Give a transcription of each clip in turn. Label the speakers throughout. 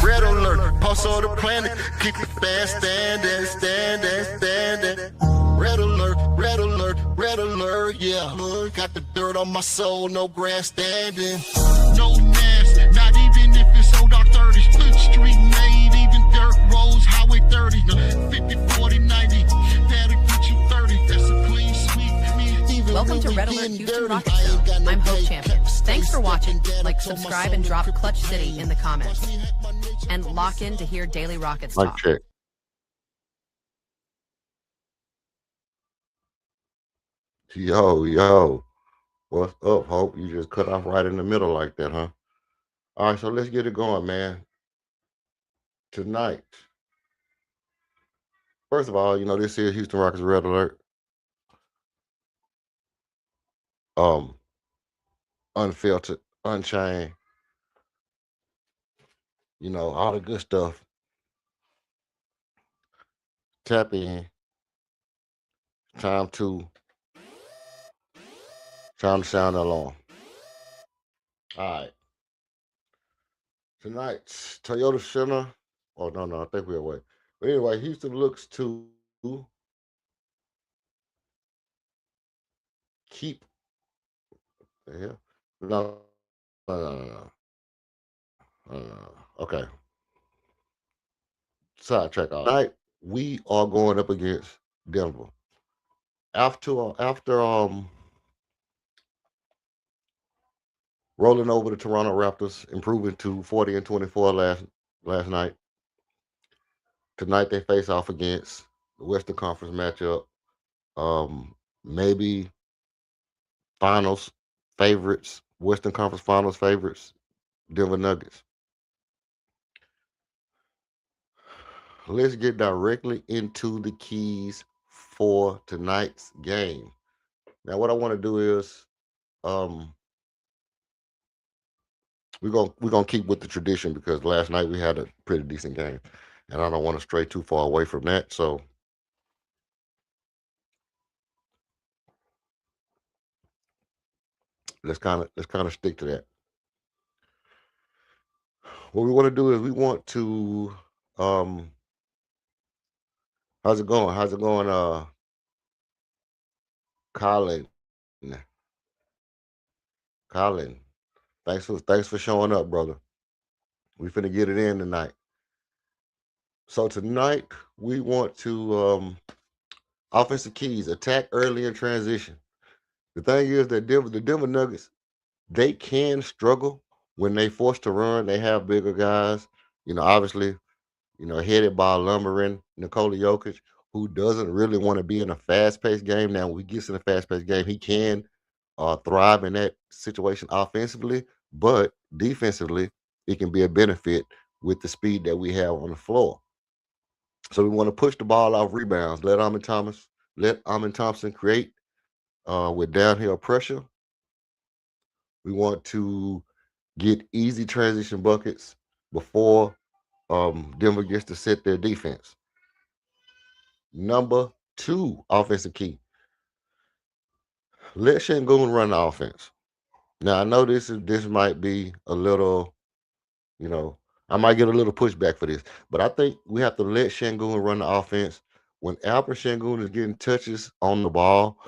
Speaker 1: Red alert, pulse on the planet. Keep it fast, standing. Red alert, red alert, red alert, yeah. Got the dirt on my soul, no grandstanding. No mask, not even if it's old dark 30s. Street made, even dirt roads, highway 30. 50, 40, 90, that'll get you 30. That's a clean sweep.
Speaker 2: Welcome to Red Alert Houston Rocket Zone. I'm Hope Champion. Thanks for watching. Like, subscribe, and drop Clutch City in the comments. And lock in to hear Daily Rockets talk.
Speaker 3: Check. Yo. What's up, Hope? You just cut off right in the middle like that, huh? All right, so let's get it going, man. Tonight, first of all, this is Houston Rockets Red Alert. Unfiltered, unchained, all the good stuff. Tap in. Time to sound the alarm. All right. Tonight's Toyota Center. Oh, no, I think we're away. But anyway, Houston looks to keep the hell. No. Okay. Sidetrack. All right. We are going up against Denver. After rolling over the Toronto Raptors, improving to 40-24 last night. Tonight they face off against the Western Conference matchup. Maybe finals favorites, Western Conference Finals favorites, Denver Nuggets. Let's get directly into the keys for tonight's game. Now, what I want to do is we're gonna keep with the tradition because last night we had a pretty decent game, and I don't want to stray too far away from that. So let's kind of stick to that. What we want to do is we want to how's it going? Colin, thanks for showing up, brother. We finna get it in tonight. So tonight we want to offensive keys, attack early in transition. The thing is that the Denver Nuggets, they can struggle when they forced to run. They have bigger guys, obviously, headed by a lumbering Nikola Jokic, who doesn't really want to be in a fast-paced game. Now, when he gets in a fast-paced game, he can thrive in that situation offensively, but defensively, it can be a benefit with the speed that we have on the floor. So we want to push the ball off rebounds. Let Amin Thompson create with downhill pressure. We want to get easy transition buckets before Denver gets to set their defense. Number 2 offensive key. Let Şengün run the offense. Now I know this might be a little, I might get a little pushback for this, but I think we have to let Şengün run the offense. When Alperen Şengün is getting touches on the ball,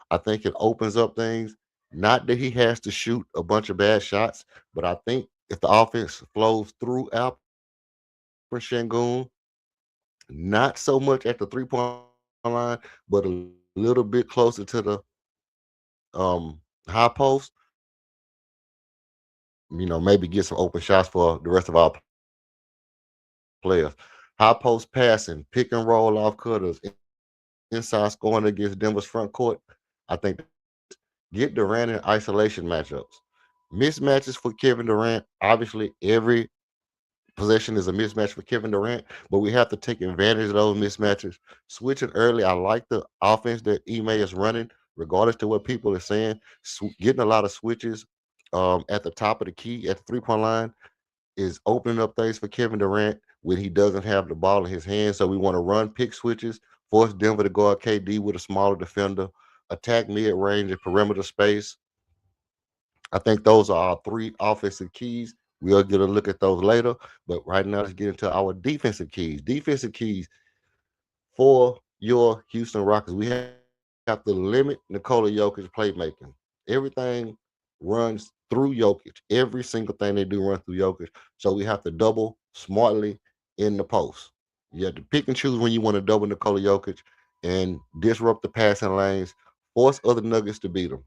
Speaker 3: I think it opens up things. Not that he has to shoot a bunch of bad shots, but I think if the offense flows through Alperen Şengün, not so much at the 3-point line, but a little bit closer to the high post, maybe get some open shots for the rest of our players. High post passing, pick and roll off cutters, inside scoring against Denver's front court. I think get Durant in isolation matchups. Mismatches for Kevin Durant. Obviously, every possession is a mismatch for Kevin Durant, but we have to take advantage of those mismatches. Switching early. I like the offense that Ime is running, regardless to what people are saying. Getting a lot of switches at the top of the key at the 3-point line is opening up things for Kevin Durant when he doesn't have the ball in his hands. So we want to run pick switches, force Denver to guard KD with a smaller defender, attack mid-range and perimeter space. I think those are our 3 offensive keys. We'll get a look at those later. But right now, let's get into our defensive keys. Defensive keys for your Houston Rockets. We have to limit Nikola Jokic's playmaking. Everything runs through Jokic. Every single thing they do runs through Jokic. So we have to double smartly in the post. You have to pick and choose when you want to double Nikola Jokic and disrupt the passing lanes, force other Nuggets to beat them.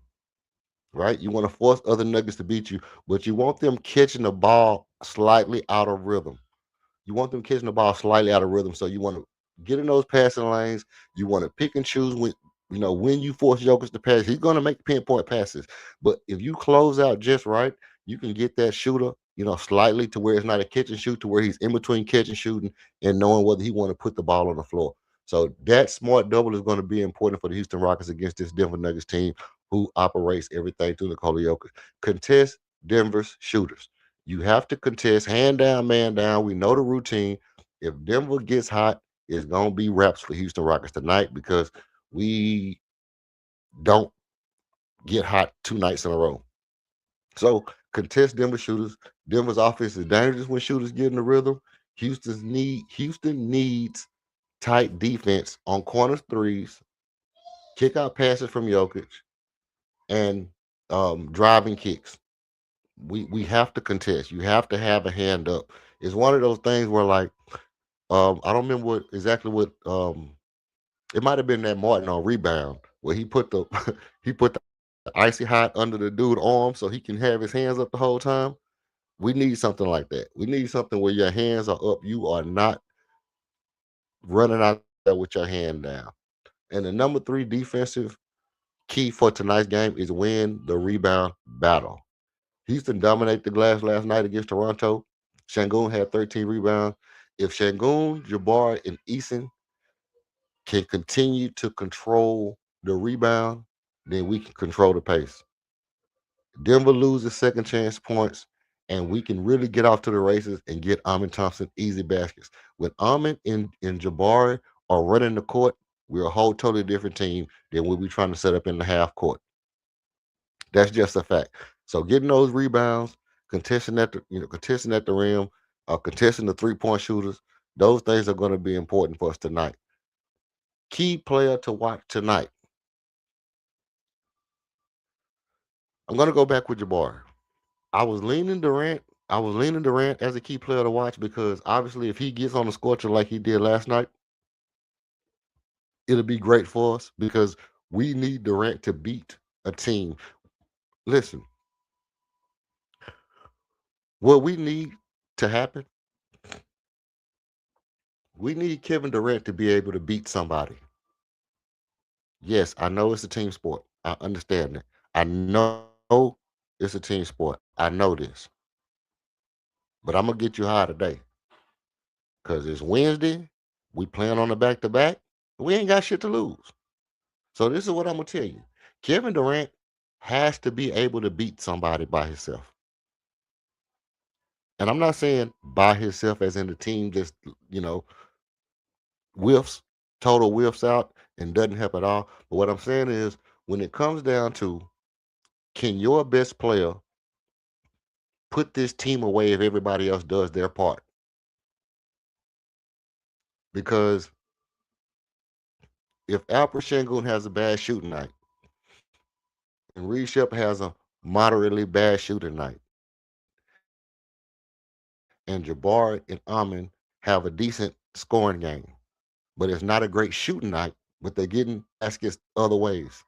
Speaker 3: Right? You want to force other Nuggets to beat you, but you want them catching the ball slightly out of rhythm. You want them catching the ball slightly out of rhythm. So you want to get in those passing lanes. You want to pick and choose when you force Jokic to pass. He's going to make pinpoint passes. But if you close out just right, you can get that shooter, slightly to where it's not a catch and shoot, to where he's in between catch and shooting and knowing whether he want to put the ball on the floor. So that smart double is going to be important for the Houston Rockets against this Denver Nuggets team who operates everything through Nikola Jokic. Contest Denver's shooters. You have to contest hand down, man down. We know the routine. If Denver gets hot, it's gonna be wraps for Houston Rockets tonight because we don't get hot 2 nights in a row. So contest Denver shooters. Denver's offense is dangerous when shooters get in the rhythm. Houston needs tight defense on corners threes, kick out passes from Jokic, and driving kicks. We have to contest. You have to have a hand up. It's one of those things where I don't remember what it might have been that Martin on rebound where he put the he put the icy hot under the dude's arm so he can have his hands up the whole time. We need something like that. We need something where your hands are up. You are not running out there with your hand down. And the number 3 defensive key for tonight's game is win the rebound battle. Houston dominated the glass last night against Toronto. Shangoon had 13 rebounds. If Shangoon, Jabbar, and Eason can continue to control the rebound, then we can control the pace. Denver loses second chance points, and we can really get off to the races and get Amin Thompson easy baskets. When Amin and Jabari are running the court, we're a whole totally different team than we'll be trying to set up in the half court. That's just a fact. So getting those rebounds, contesting at the rim, contesting the 3-point shooters, those things are going to be important for us tonight. Key player to watch tonight. I'm going to go back with Jabari. I was leaning Durant. I was leaning Durant as a key player to watch because obviously, if he gets on the scorcher like he did last night, it'll be great for us because we need Durant to beat a team. Listen, what we need to happen, we need Kevin Durant to be able to beat somebody. Yes, I know it's a team sport. I understand that. I know it's a team sport. I know this. But I'm gonna get you high today because it's Wednesday. We playing on the back to back. We ain't got shit to lose. So this is what I'm gonna tell you. Kevin Durant has to be able to beat somebody by himself. And I'm not saying by himself as in the team just, you know, whiffs, total whiffs out and doesn't help at all. But what I'm saying is when it comes down to can your best player put this team away if everybody else does their part? Because if Alper Şengün has a bad shooting night and Reed Shep has a moderately bad shooting night and Jabbar and Amin have a decent scoring game, but it's not a great shooting night, but they're getting baskets other ways.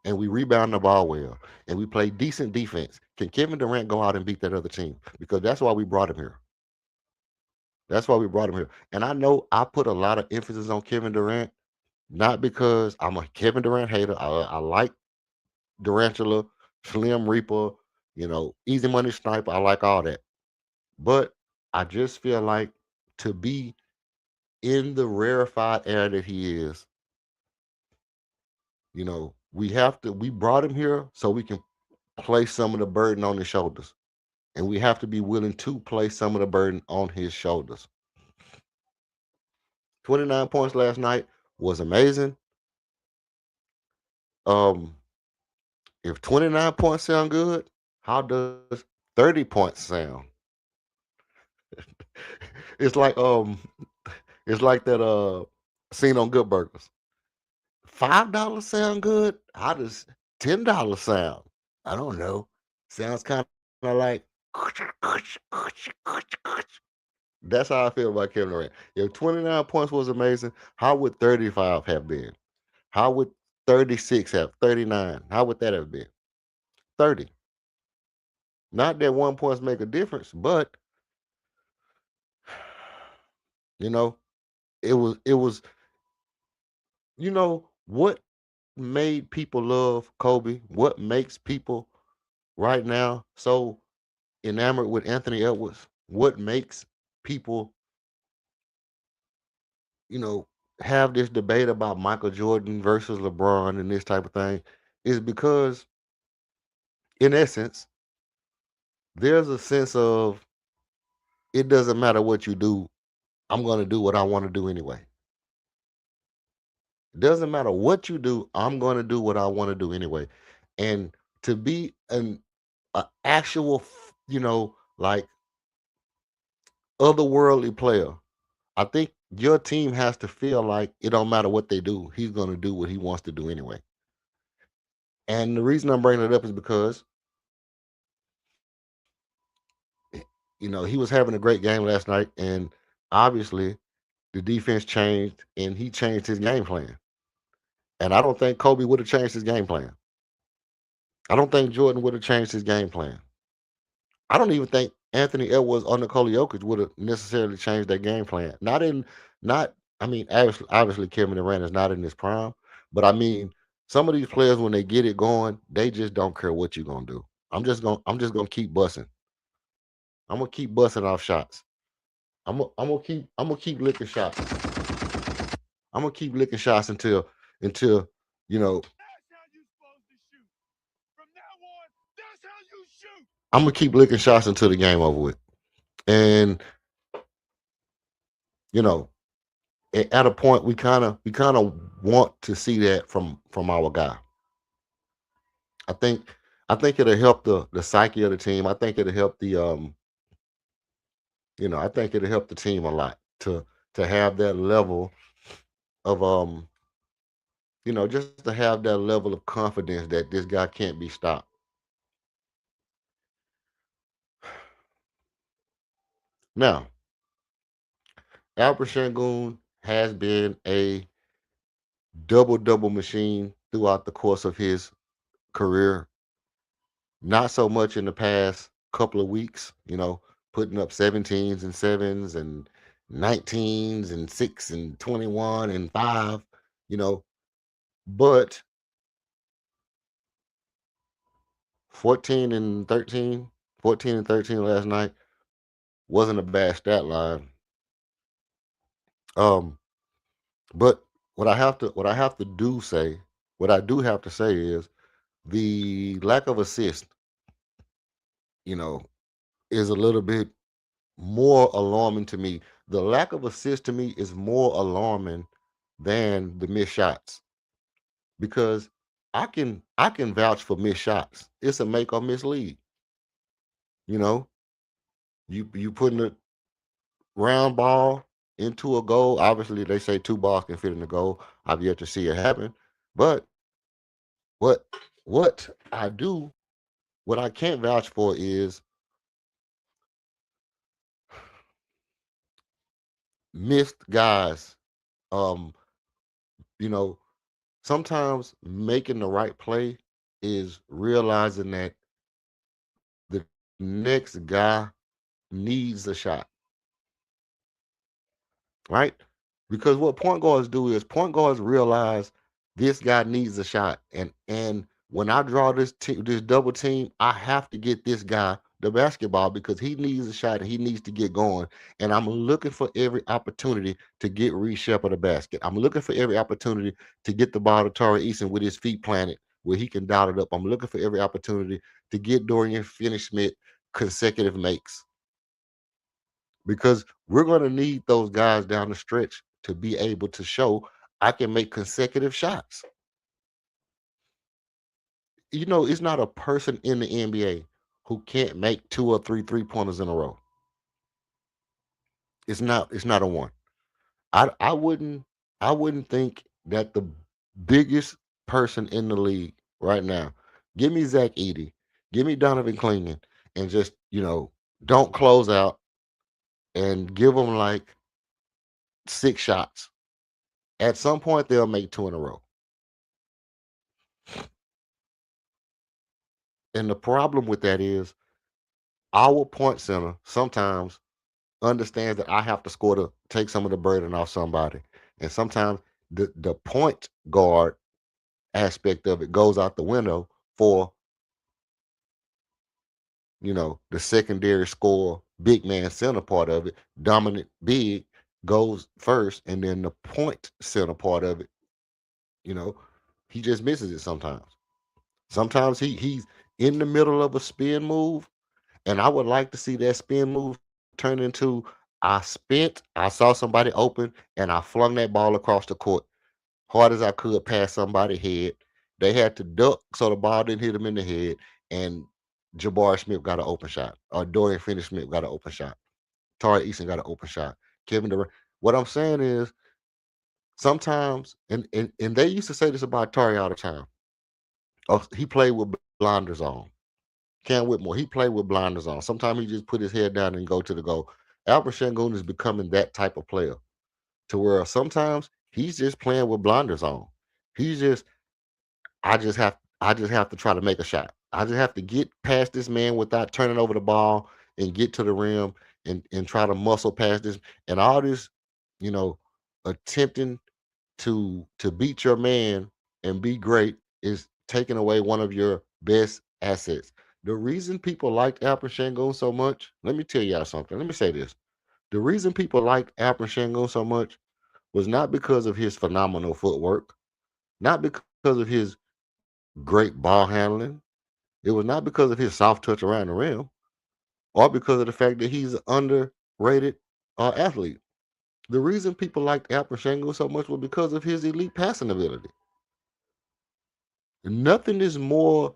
Speaker 3: And we rebound the ball well and we play decent defense. Can Kevin Durant go out and beat that other team? Because that's why we brought him here. That's why we brought him here. And I know I put a lot of emphasis on Kevin Durant, not because I'm a Kevin Durant hater. I like Durantula, Slim Reaper, Easy Money Sniper. I like all that. But I just feel like to be in the rarefied air that he is, we brought him here so we can place some of the burden on his shoulders. And we have to be willing to place some of the burden on his shoulders. 29 points last night was amazing. Um, if 29 points sound good, how does 30 points sound? It's like it's like that scene on Good Burgers. $5 sound good? How does $10 sound? I don't know. Sounds kind of like that's how I feel about Kevin Durant. If 29 points was amazing, how would 35 have been? How would 36 have 39? How would that have been? 30. Not that 1 points make a difference, but you know, it was what made people love Kobe? What makes people right now so enamored with Anthony Edwards? What makes people, you know, have this debate about Michael Jordan versus LeBron and this type of thing is because, in essence, there's a sense of it doesn't matter what you do, I'm going to do what I want to do anyway. It doesn't matter what you do, I'm going to do what I want to do anyway. And to be an a actual, like otherworldly player, I think your team has to feel like it don't matter what they do, he's going to do what he wants to do anyway. And the reason I'm bringing it up is because he was having a great game last night, and obviously the defense changed, and he changed his game plan. And I don't think Kobe would have changed his game plan. I don't think Jordan would have changed his game plan. I don't even think Anthony Edwards or Nikola Jokic would have necessarily changed their game plan. Not. I mean, obviously Kevin Durant is not in his prime, but I mean, some of these players when they get it going, they just don't care what you're gonna do. I'm just gonna keep busting. I'm gonna keep busting off shots. I'm gonna keep licking shots. I'm gonna keep licking shots until you know I'm gonna keep licking shots until the game over with. And you know, at a point we kind of want to see that from our guy. I think I think it'll help the psyche of the team. I think it'll help I think it'll help the team a lot to have that level of just to have that level of confidence that this guy can't be stopped. Now, Albert Shangoon has been a double machine throughout the course of his career. Not so much in the past couple of weeks, putting up 17s and sevens and 19s and six and 21 and five, you know, but 14 and 13, 14 and 13 last night wasn't a bad stat line. Um, but what I do have to say is the lack of assist, you know, is a little bit more alarming to me. The lack of assist to me is more alarming than the missed shots because I can vouch for missed shots. It's a make or miss lead. You know, you putting a round ball into a goal. Obviously, they say two balls can fit in the goal. I've yet to see it happen. But what what I do, what I can't vouch for is missed guys. Um, you know, sometimes making the right play is realizing that the next guy needs a shot, right? Because what point guards do is point guards realize this guy needs a shot, and when I draw this double team, I have to get this guy the basketball because he needs a shot and he needs to get going. And I'm looking for every opportunity to get Reece Shepard a basket. I'm looking for every opportunity to get the ball to Torrey Eason with his feet planted where he can dot it up. I'm looking for every opportunity to get Dorian Finney-Smith consecutive makes because we're going to need those guys down the stretch to be able to show I can make consecutive shots. It's not a person in the NBA who can't make two or three 3-pointers in a row. It's not a one. I wouldn't think that the biggest person in the league right now. Give me Zach Edey, give me Donovan Clingan, and just don't close out and give them like 6 shots. At some point, they'll make two in a row. And the problem with that is our point center sometimes understands that I have to score to take some of the burden off somebody. And sometimes the point guard aspect of it goes out the window for, the secondary score, big man center part of it, dominant big goes first, and then the point center part of it, you know, he just misses it sometimes. Sometimes he's in the middle of a spin move, and I would like to see that spin move turn into I saw somebody open and I flung that ball across the court hard as I could past somebody's head. They had to duck so the ball didn't hit them in the head, and Jabari Smith got an open shot, or Dorian Finney-Smith got an open shot. Tari Eason got an open shot. Kevin Durant. What I'm saying is sometimes, and they used to say this about Tari all the time. Oh, he played with blinders on. Cam Whitmore, he played with blinders on. Sometimes he just put his head down and go to the goal. Albert Shangoon is becoming that type of player to where sometimes he's just playing with blinders on. He's just I just have to try to make a shot. I just have to get past this man without turning over the ball and get to the rim and try to muscle past this and all this, you know, attempting to beat your man and be great is taking away one of your best assets. The reason people liked Alperen Sengun so much, let me tell y'all something. Let me say this. The reason people liked Alperen Sengun so much was not because of his phenomenal footwork, not because of his great ball handling. It was not because of his soft touch around the rim, or because of the fact that he's an underrated athlete. The reason people liked Alperen Sengun so much was because of his elite passing ability. Nothing is more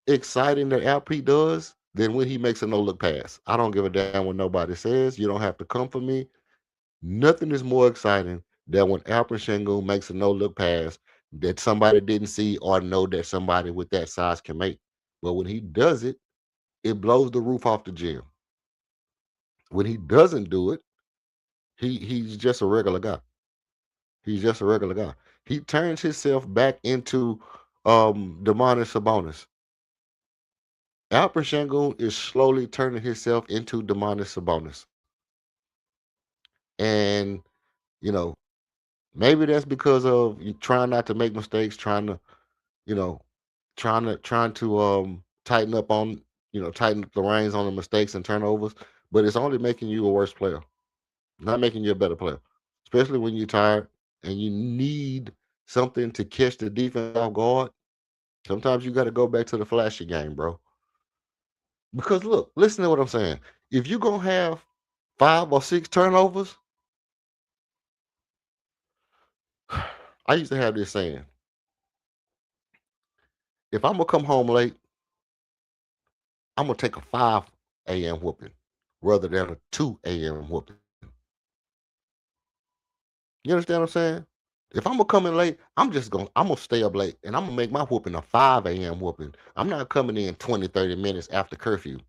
Speaker 3: exciting that LP does than when he makes a no look pass. I don't give a damn what nobody says. You don't have to come for me. Nothing is more exciting than when Alperen Sengun makes a no look pass that somebody didn't see or know that somebody with that size can make. But when he does it, it blows the roof off the gym. When he doesn't do it, he's just a regular guy. He's just a regular guy. He turns himself back into Demonis Sabonis. Alperen Sengun is slowly turning himself into Demonis Sabonis. And, you know, maybe that's because of you trying not to make mistakes, trying to, you know, trying to tighten up on, tighten up the reins on the mistakes and turnovers, but it's only making you a worse player, not making you a better player. Especially when you're tired and you need something to catch the defense off guard. Sometimes you got to go back to the flashy game, bro. Because look, listen to what I'm saying. If you're gonna have 5 or 6 turnovers, I used to have this saying: if I'm gonna come home late, I'm gonna take a 5 a.m. whooping rather than a 2 a.m. whooping. You understand what I'm saying? If I'm gonna come in late, I'm gonna stay up late and I'm gonna make my whooping a 5 a.m. whooping. I'm not coming in 20, 30 minutes after curfew.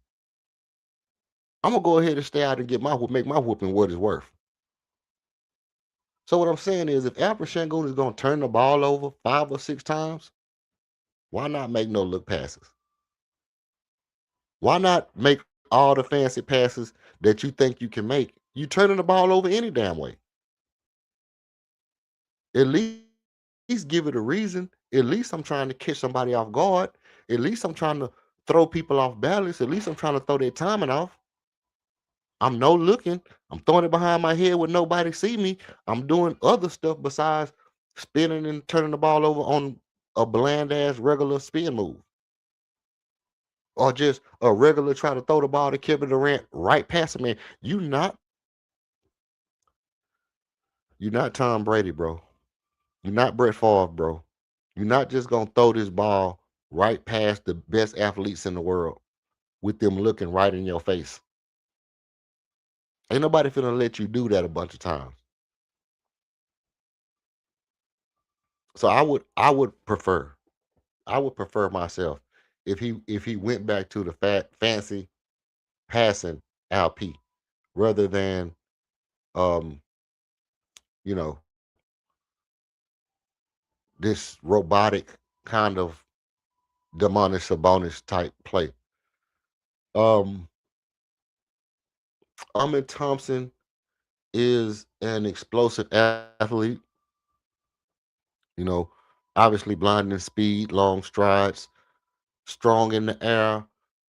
Speaker 3: I'm gonna go ahead and stay out and make my whooping what it's worth. So what I'm saying is, if Alfred Sengun is gonna turn the ball over 5 or 6 times, why not make no look passes? Why not make all the fancy passes that you think you can make? You turning the ball over any damn way. At least give it a reason. At least I'm trying to catch somebody off guard. At least I'm trying to throw people off balance. At least I'm trying to throw their timing off. I'm no looking. I'm throwing it behind my head where nobody see me. I'm doing other stuff besides spinning and turning the ball over on a bland ass regular spin move. Or just a regular try to throw the ball to Kevin Durant right past him. Man, you're not Tom Brady, bro. You're not Brett Favre, bro. You're not just gonna throw this ball right past the best athletes in the world with them looking right in your face. Ain't nobody finna let you do that a bunch of times. So I would prefer myself if he went back to the fancy passing LP rather than um you know this robotic kind of Demonis Sabonis type play. Um Ahmed Thompson is an explosive athlete, you know, obviously blinding speed, long strides, strong in the air,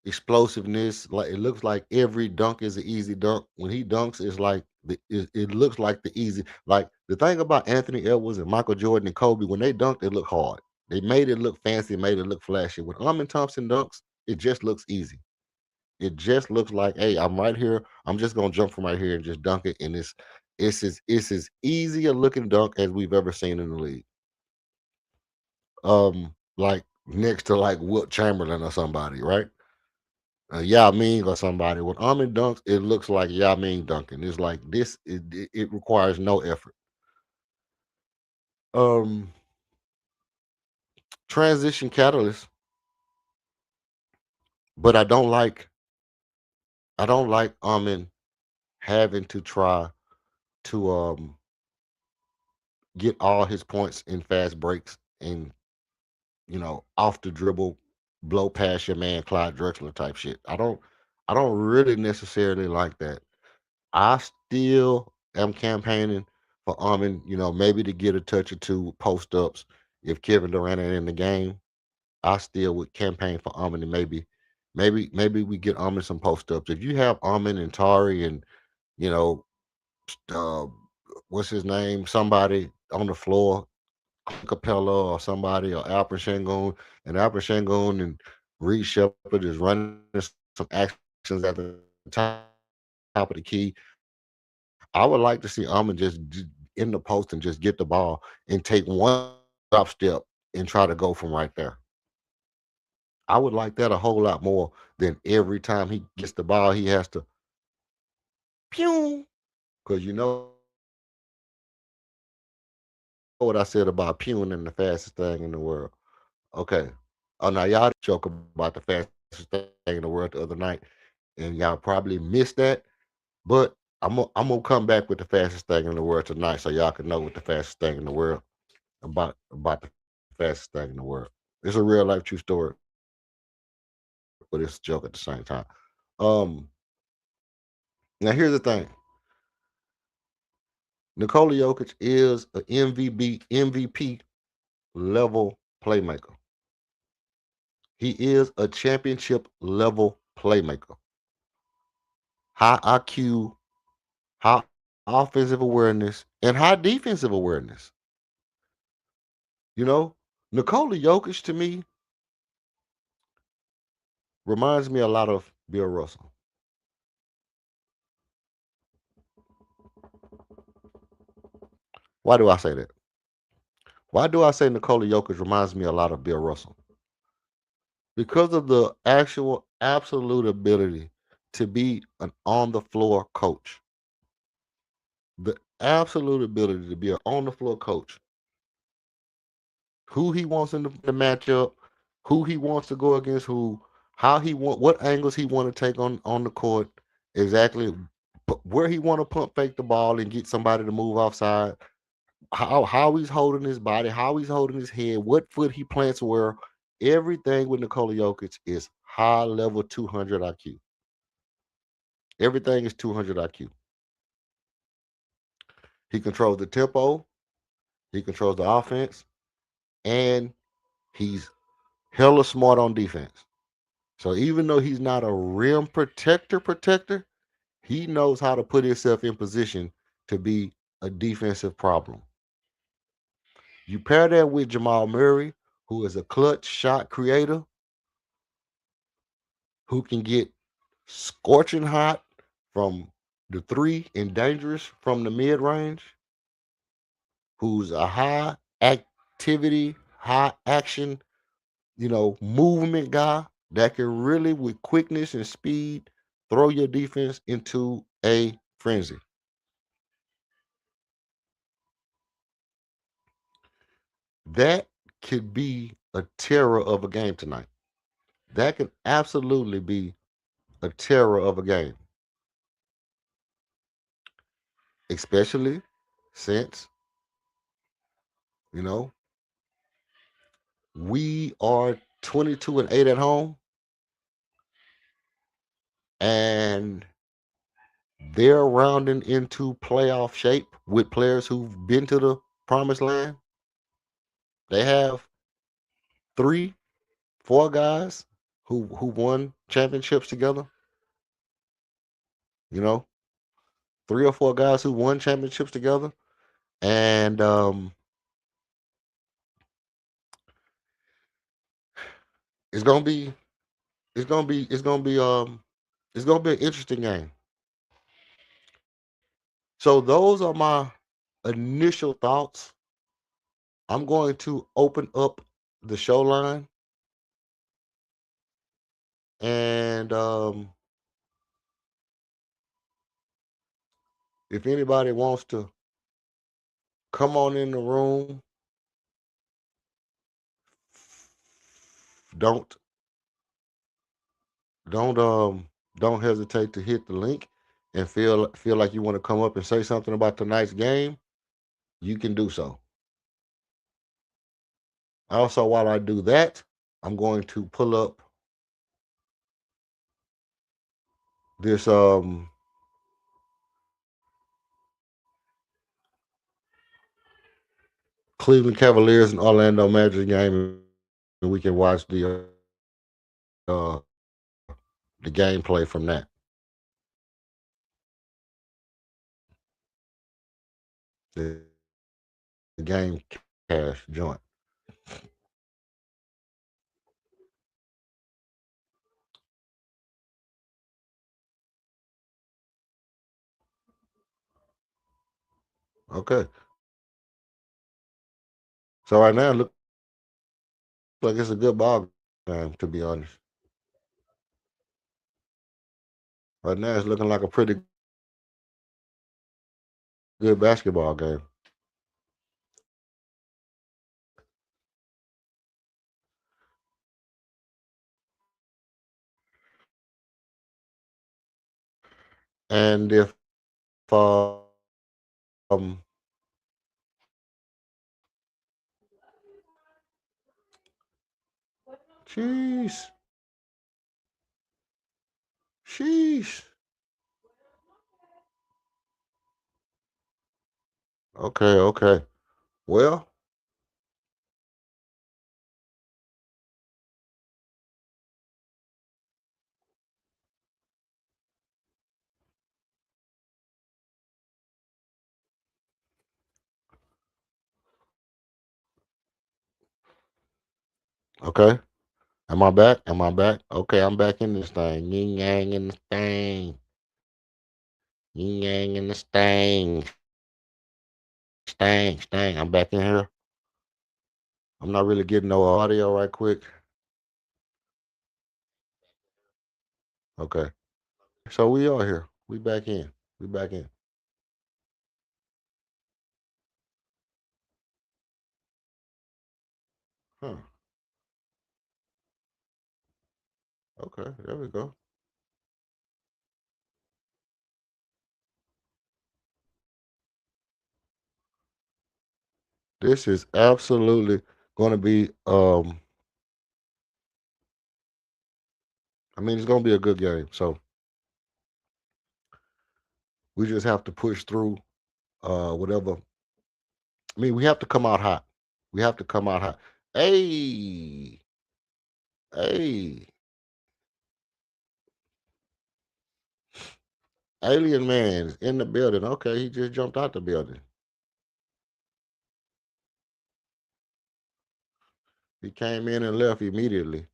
Speaker 3: explosiveness. Like it looks like every dunk is an easy dunk. When he dunks, it's like it looks like the easy. Like the thing about Anthony Edwards and Michael Jordan and Kobe, when they dunked, it looked hard. They made it look fancy, made it look flashy. When Armin Thompson dunks, it just looks easy. It just looks like, hey, I'm right here. I'm just gonna jump from right here and just dunk it. And it's as easy a looking dunk as we've ever seen in the league. Like next to like Wilt Chamberlain or somebody, right? Yao Ming or somebody. When Armin dunks, it looks like Yao Ming dunking. It's like this. It requires no effort. Um, Transition catalyst, but I don't like Armin having to try to get all his points in fast breaks and off the dribble, blow past your man Clyde Drexler type shit. I don't really necessarily like that. I still am campaigning for Armin, maybe to get a touch or two post ups if Kevin Durant ain't in the game. I still would campaign for Armin and maybe we get Armin some post ups. If you have Armin and Tari and you know, uh, what's his name, somebody on the floor, Capella or somebody or Alperen Sengun, and Alperen Sengun and Reed Shepard is running some actions at the top of the key. I would like to see Armin just in the post and just get the ball and take one drop step and try to go from right there. I would like that a whole lot more than every time he gets the ball, he has to pew. Because you know what I said about pewing in the fastest thing in the world. Okay. Oh, now y'all didn't hear me joke about the fastest thing in the world the other night, and y'all probably missed that. But I'm gonna come back with the fastest thing in the world tonight, so y'all can know what the fastest thing in the world about the fastest thing in the world. It's a real life true story, but it's a joke at the same time. Um, Now here's the thing: Nikola Jokic is an MVP level playmaker. He is a championship level playmaker. High IQ, high offensive awareness, and high defensive awareness. You know, Nikola Jokic to me reminds me a lot of Bill Russell. Why do I say that? Why do I say Nikola Jokic reminds me a lot of Bill Russell? Because of the actual absolute ability to be an on the floor coach. The absolute ability to be an on the floor coach. Who he wants in the matchup, who he wants to go against who, how he want what angles he want to take on the court, exactly where he want to pump fake the ball and get somebody to move offside, how he's holding his body, how he's holding his head, what foot he plants where. Everything with Nikola Jokic is high level 200 IQ. Everything is 200 IQ. He controls the tempo, he controls the offense, and he's hella smart on defense. So even though he's not a rim protector, he knows how to put himself in position to be a defensive problem. You pair that with Jamal Murray, who is a clutch shot creator, who can get scorching hot from the three and dangerous from the mid range, who's a high activity, high action, movement guy that can really, with quickness and speed, throw your defense into a frenzy. That could be a terror of a game tonight. That could absolutely be a terror of a game, especially since, you know, we are 22-8 at home and they're rounding into playoff shape with players who've been to the promised land. They have three, four guys who won championships together. You know, three or four guys who won championships together, and it's gonna be it's gonna be it's gonna be it's gonna be an interesting game. So those are my initial thoughts. I'm going to open up the show line, and if anybody wants to come on in the room, don't don't um don't hesitate to hit the link and feel like you want to come up and say something about tonight's game. You can do so. Also, while I do that, I'm going to pull up this Cleveland Cavaliers and Orlando Magic game, and we can watch the gameplay from that. The game cash joint. Okay. So right now it looks like it's a good ball game, to be honest. Right now it's looking like a pretty good basketball game. And if um sheesh, sheesh. Okay, okay. Well, okay. Am I back? Am I back? Okay, I'm back in this thing. Yin yang in this thing. Yin yang in this thing. Stang. I'm back in here. I'm not really getting no audio right quick. Okay. So we are here. We back in. We back in. Huh. Okay, there we go. This is absolutely gonna be I mean it's gonna be a good game. So we just have to push through whatever. I mean, we have to come out hot. We have to come out hot. Hey, hey, alien man is in the building. Okay, he just jumped out the building. He came in and left immediately.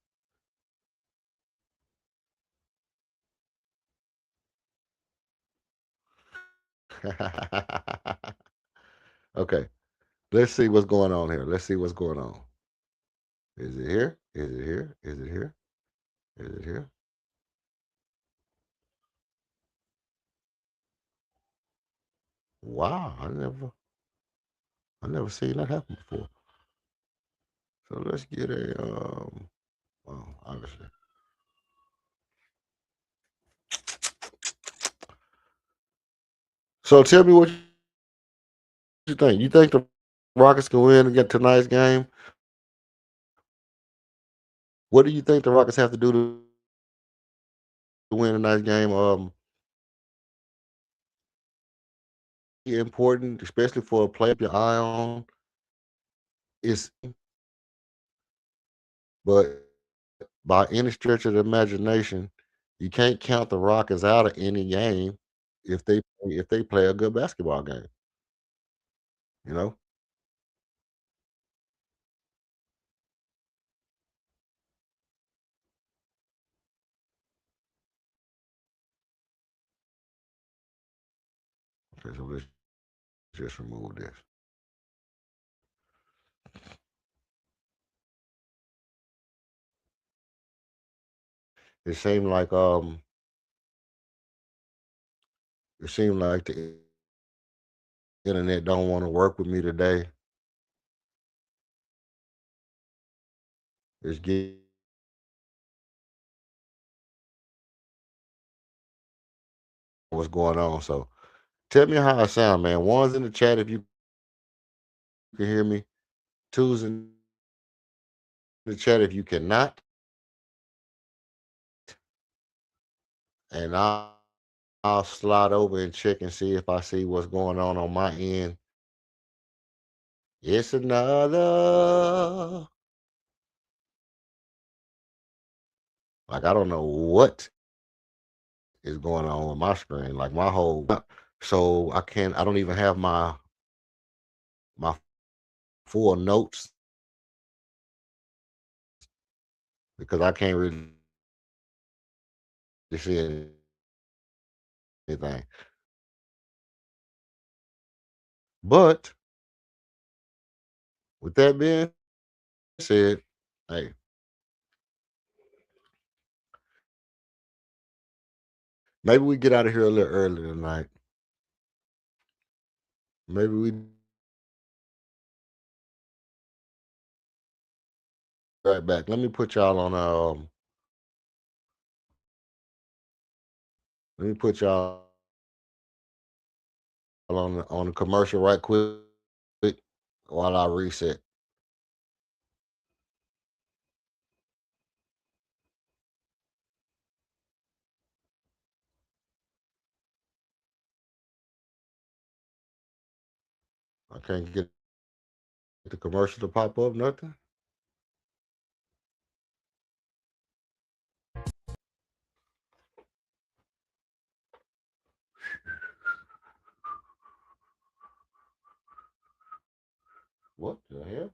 Speaker 3: Okay, let's see what's going on here. Let's see what's going on. Is it here? Is it here? Is it here? Is it here? Wow, I never seen that happen before. So let's get a well, obviously. So tell me what you think. You think the Rockets can win and get tonight's game? What do you think the Rockets have to do to win tonight's game? Important, especially for a player your eye on. Is but by any stretch of the imagination, you can't count the Rockets out of any game if they play a good basketball game. You know. Okay, so let's just remove this. It seemed like the internet don't want to work with me today. It's getting what's going on. So tell me how I sound, man. One's in the chat if you can hear me. Two's in the chat if you cannot. And I'll slide over and check and see if I see what's going on my end. It's another. Like I don't know what is going on with my screen. Like my whole. So I don't even have my full notes because I can't really see anything. But with that being said, hey, maybe we get out of here a little early tonight. Maybe we right back. Let me put y'all on let me put y'all on the commercial right quick while I reset. I can't get the commercial to pop up, nothing. What the hell?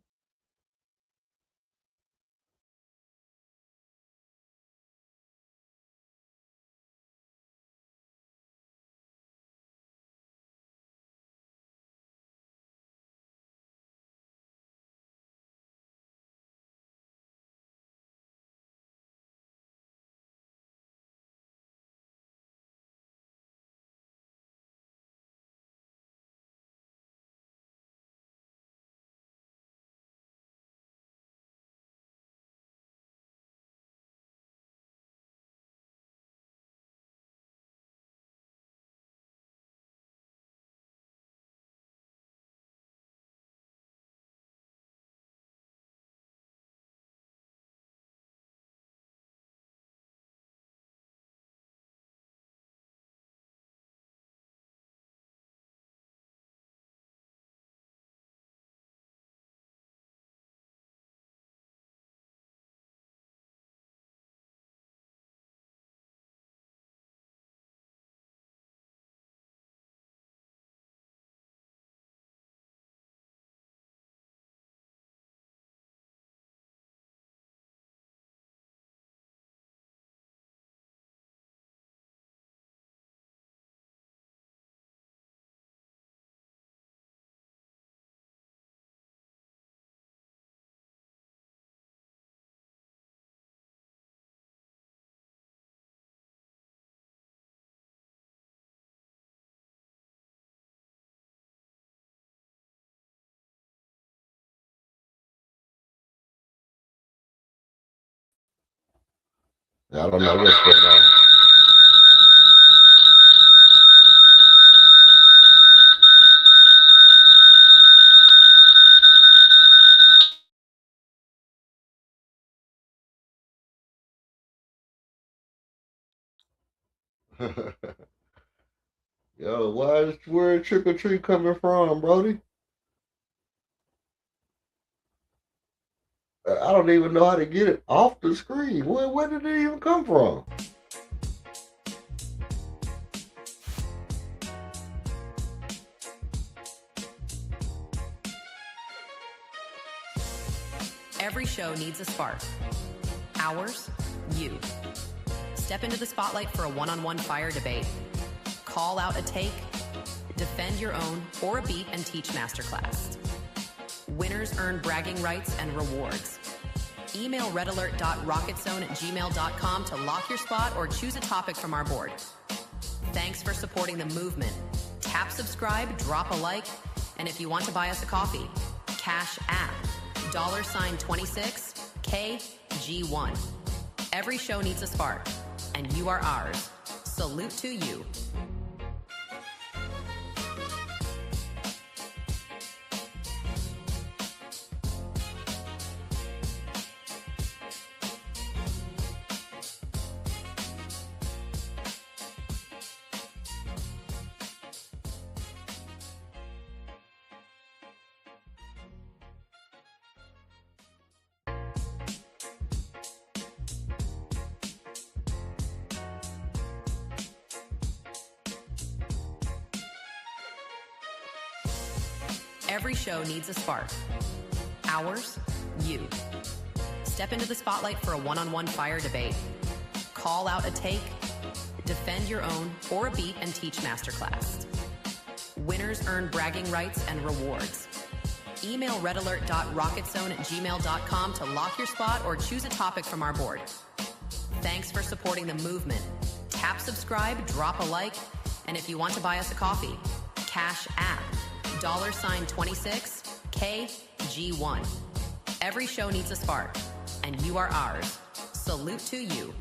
Speaker 3: I don't know what's going on. Yo, where trick or treat coming from, Brody? I don't even know how to get it off the screen. Where did it even come from?
Speaker 2: Every show needs a spark. Ours, you. Step into the spotlight for a one-on-one fire debate. Call out a take, defend your own, or a beat and teach masterclass. Winners earn bragging rights and rewards. Email redalert.rocketzone@gmail.com to lock your spot or choose a topic from our board. Thanks for supporting the movement. Tap subscribe, drop a like, and if you want to buy us a coffee, Cash App, $26KG1. Every show needs a spark, and you are ours. Salute to you. Every show needs a spark. Ours, you. Step into the spotlight for a one-on-one fire debate. Call out a take, defend your own, or a beat and teach masterclass. Winners earn bragging rights and rewards. Email redalert.rocketzone@gmail.com to lock your spot or choose a topic from our board. Thanks for supporting the movement. Tap subscribe, drop a like, and if you want to buy us a coffee, Cash App, $26KG1. Every show needs a spark, and you are ours. Salute to you.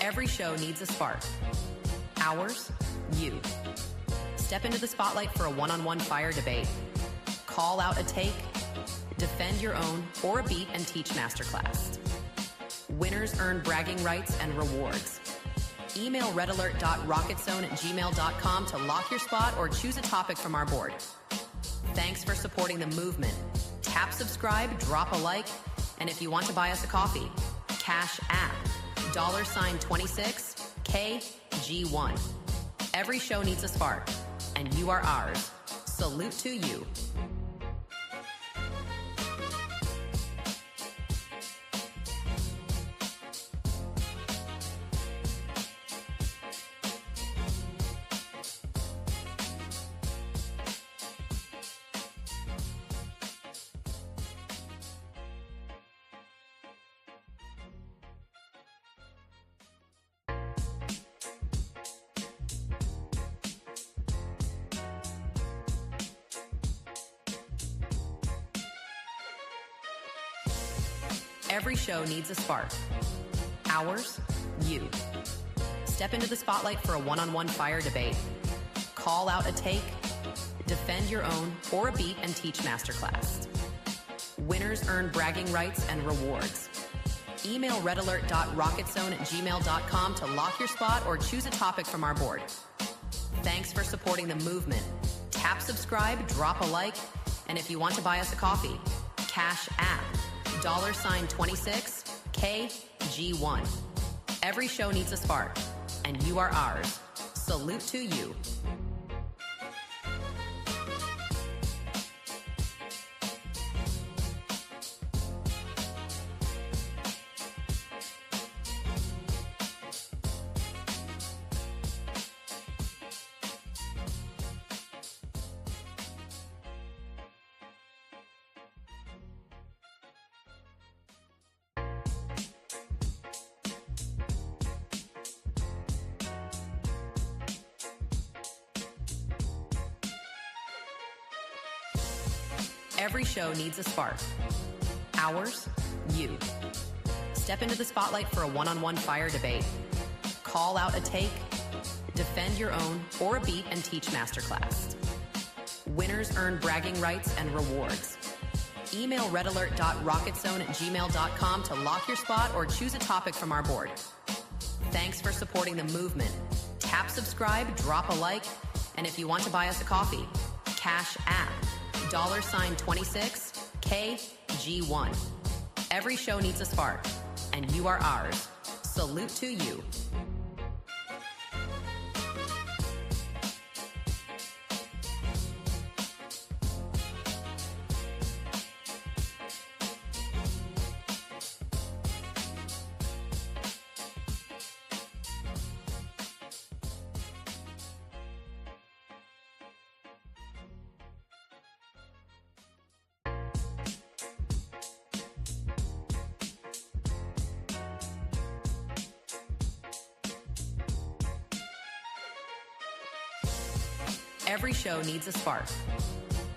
Speaker 2: Every show needs a spark. Ours, you. Step into the spotlight for a one-on-one fire debate. Call out a take, defend your own, or a beat and teach masterclass. Winners earn bragging rights and rewards. Email redalert.rocketzone@gmail.com to lock your spot or choose a topic from our board. Thanks for supporting the movement. Tap subscribe, drop a like, and if you want to buy us a coffee, Cash App, $26KG1. Every show needs a spark, and you are ours. Salute to you. Every show needs a spark. Ours, you. Step into the spotlight for a one-on-one fire debate. Call out a take, defend your own, or a beat and teach masterclass. Winners earn bragging rights and rewards. Email redalert.rocketzone@gmail.com to lock your spot or choose a topic from our board. Thanks for supporting the movement. Tap subscribe, drop a like, and if you want to buy us a coffee, Cash App, $26KG1. Every show needs a spark, and you are ours. Salute to you. Every show needs a spark. Ours, you. Step into the spotlight for a one-on-one fire debate. Call out a take, defend your own, or a beat and teach masterclass. Winners earn bragging rights and rewards. Email redalert.rocketzone@gmail.com to lock your spot or choose a topic from our board. Thanks for supporting the movement. Tap subscribe, drop a like, and if you want to buy us a coffee, Cash App, $26KG1. Every show needs a spark, and you are ours. Salute to you. Every show needs a spark.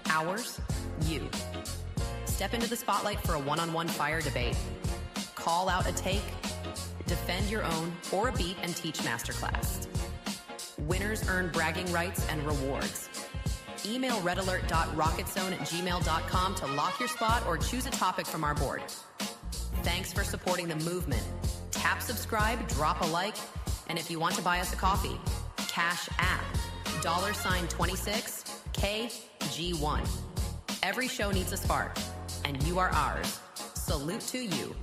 Speaker 2: Ours, you. Step into the spotlight for a one-on-one fire debate. Call out a take, defend your own, or a beat and teach masterclass. Winners earn bragging rights and rewards. Email redalert.rocketzone@gmail.com to lock your spot or choose a topic from our board. Thanks for supporting the movement. Tap subscribe, drop a like, and if you want to buy us a coffee, Cash App, $26KG1. Every show needs a spark, and you are ours. Salute to you.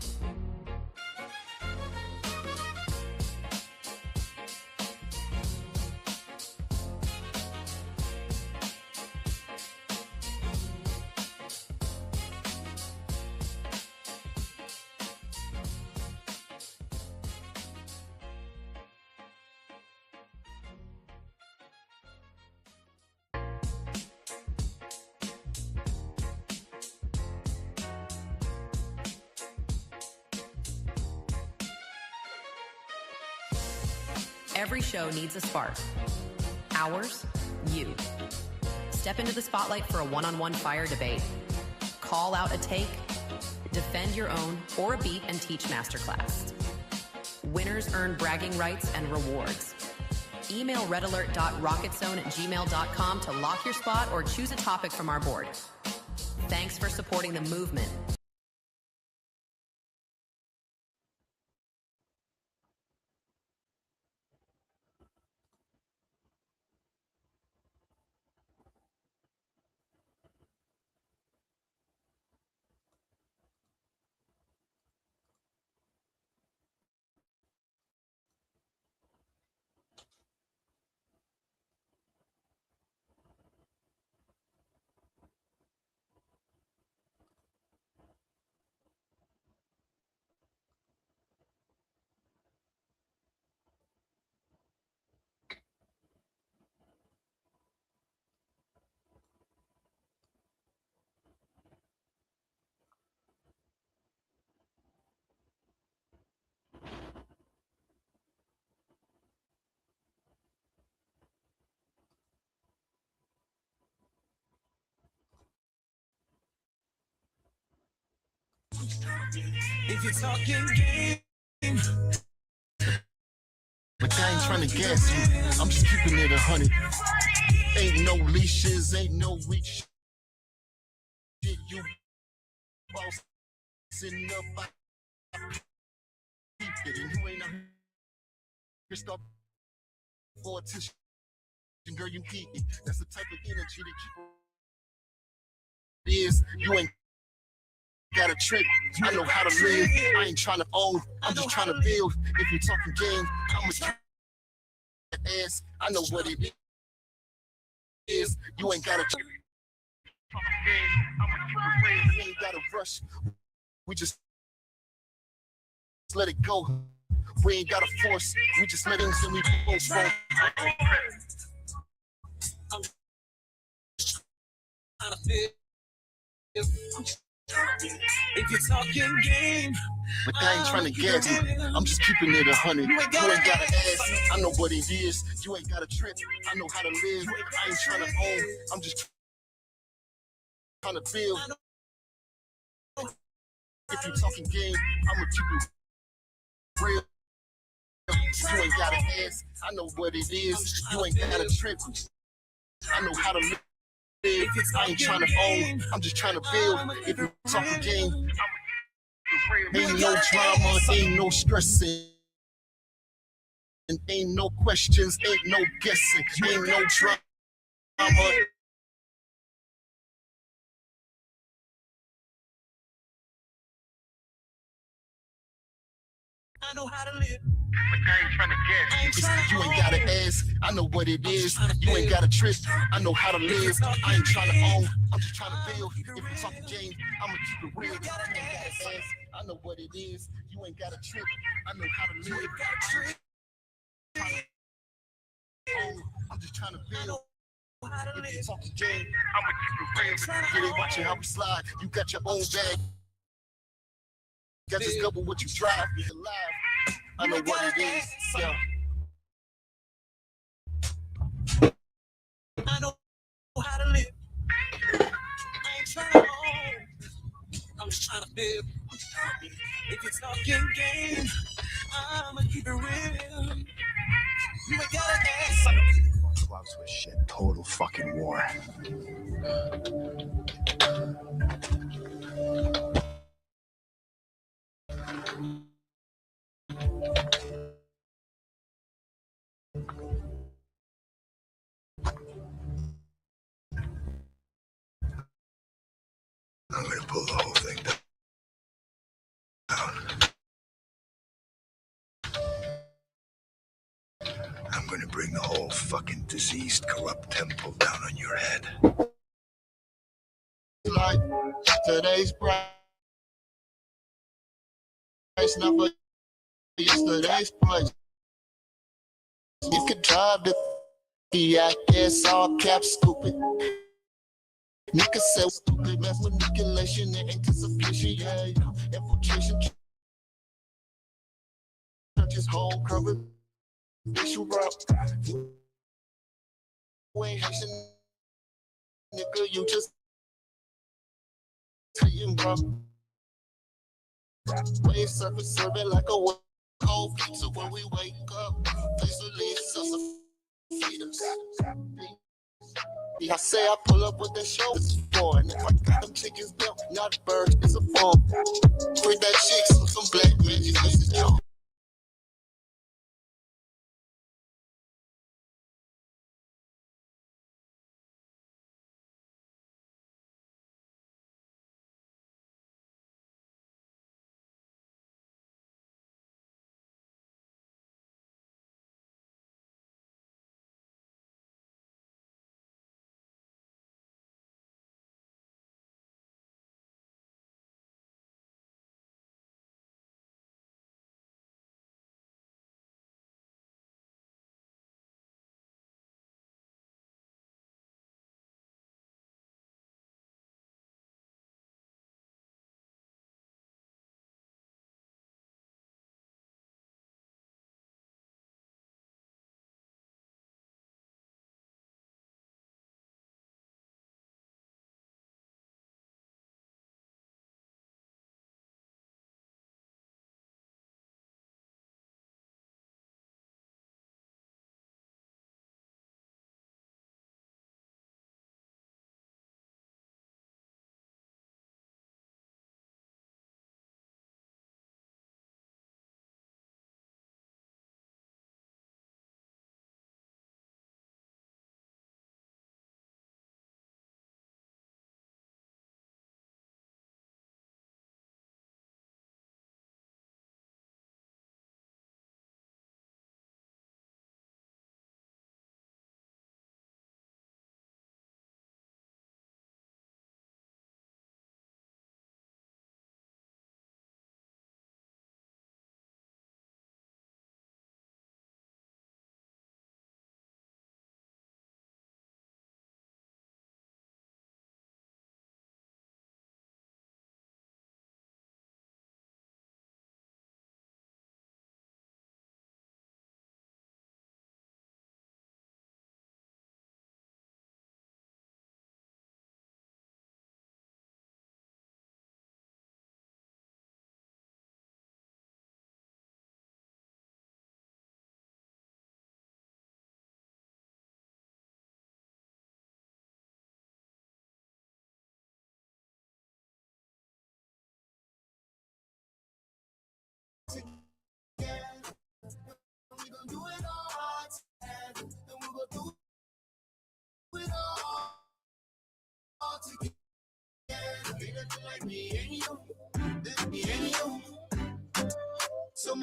Speaker 2: Every show needs a spark. Ours, you. Step into the spotlight for a one-on-one fire debate. Call out a take, defend your own, or a beat and teach masterclass. Winners earn bragging rights and rewards. Email redalert.rocketzone@gmail.com to lock your spot or choose a topic from our board. Thanks for supporting the movement.
Speaker 1: If you're talking game, but I ain't trying to gas you. I'm just keeping it 100. Ain't no leashes, ain't no weak shit. You boss sitting up, I keep it, and you ain't out here stop for attention. Girl, you keep it. That's the type of energy that you is. You ain't got a trick. I know how to live. I ain't trying to own. I'm just trying to build. If you're talking game, I'ma keep that ass. I know what it is. You ain't got a trick. We ain't got to rush. We just let it go. We ain't got to force. We just let things and we postpone. If you're talking game, but I ain't trying to gas you. I'm just keeping it 100. You ain't got to ask. I know what it is. You ain't got a trip. I know how to live. I ain't trying to own. I'm just trying to build. If you talking game, I'ma keep it real. You ain't gotta ask, I know what it is. You ain't gotta trip. I know how to live. I ain't trying to own, I'm just trying to build. If you talking game, ain't no drama, ain't no stressing. Ain't no questions, ain't no guessing, ain't no drama. I know how to live. But I ain't trying to guess. You ain't gotta ask. I know what it is. You ain't gotta trip. I know how to live. I ain't trying to own. I'm just trying to build. If you talking game, I'ma keep it real. You ain't gotta ask. I know what it is. You ain't gotta trip. I know how to live. I'm just trying to build. If you talking game, I'ma keep it real. Yeah, they watching how we slide. You got your own bag. Got just double what you drive. Be alive. I know what it is. Yeah. I know how to live. I ain't trying to own. I'm just trying to build. If it's talking game, I'ma keep it real. You ain't gotta ask.
Speaker 4: Gloves with shit. Total fucking war. I'm gonna pull the whole thing down. I'm gonna bring the whole fucking diseased, corrupt temple down on your head.
Speaker 1: Like today's price, not for yesterday's price. You could drive the I guess all caps stupid. Niggas say stupid math manipulation and anticipation, yeah. Infiltration, church's whole curve, visual route. You ain't Haitian, nigga, you just saying, bro. Wave surface serving like a cold pizza when we wake up. Place release us a fetus. I say I pull up with the show, it's born. If I got them chickens built, not birds, it's a form. Bring that chicks with some black magic, this is yo.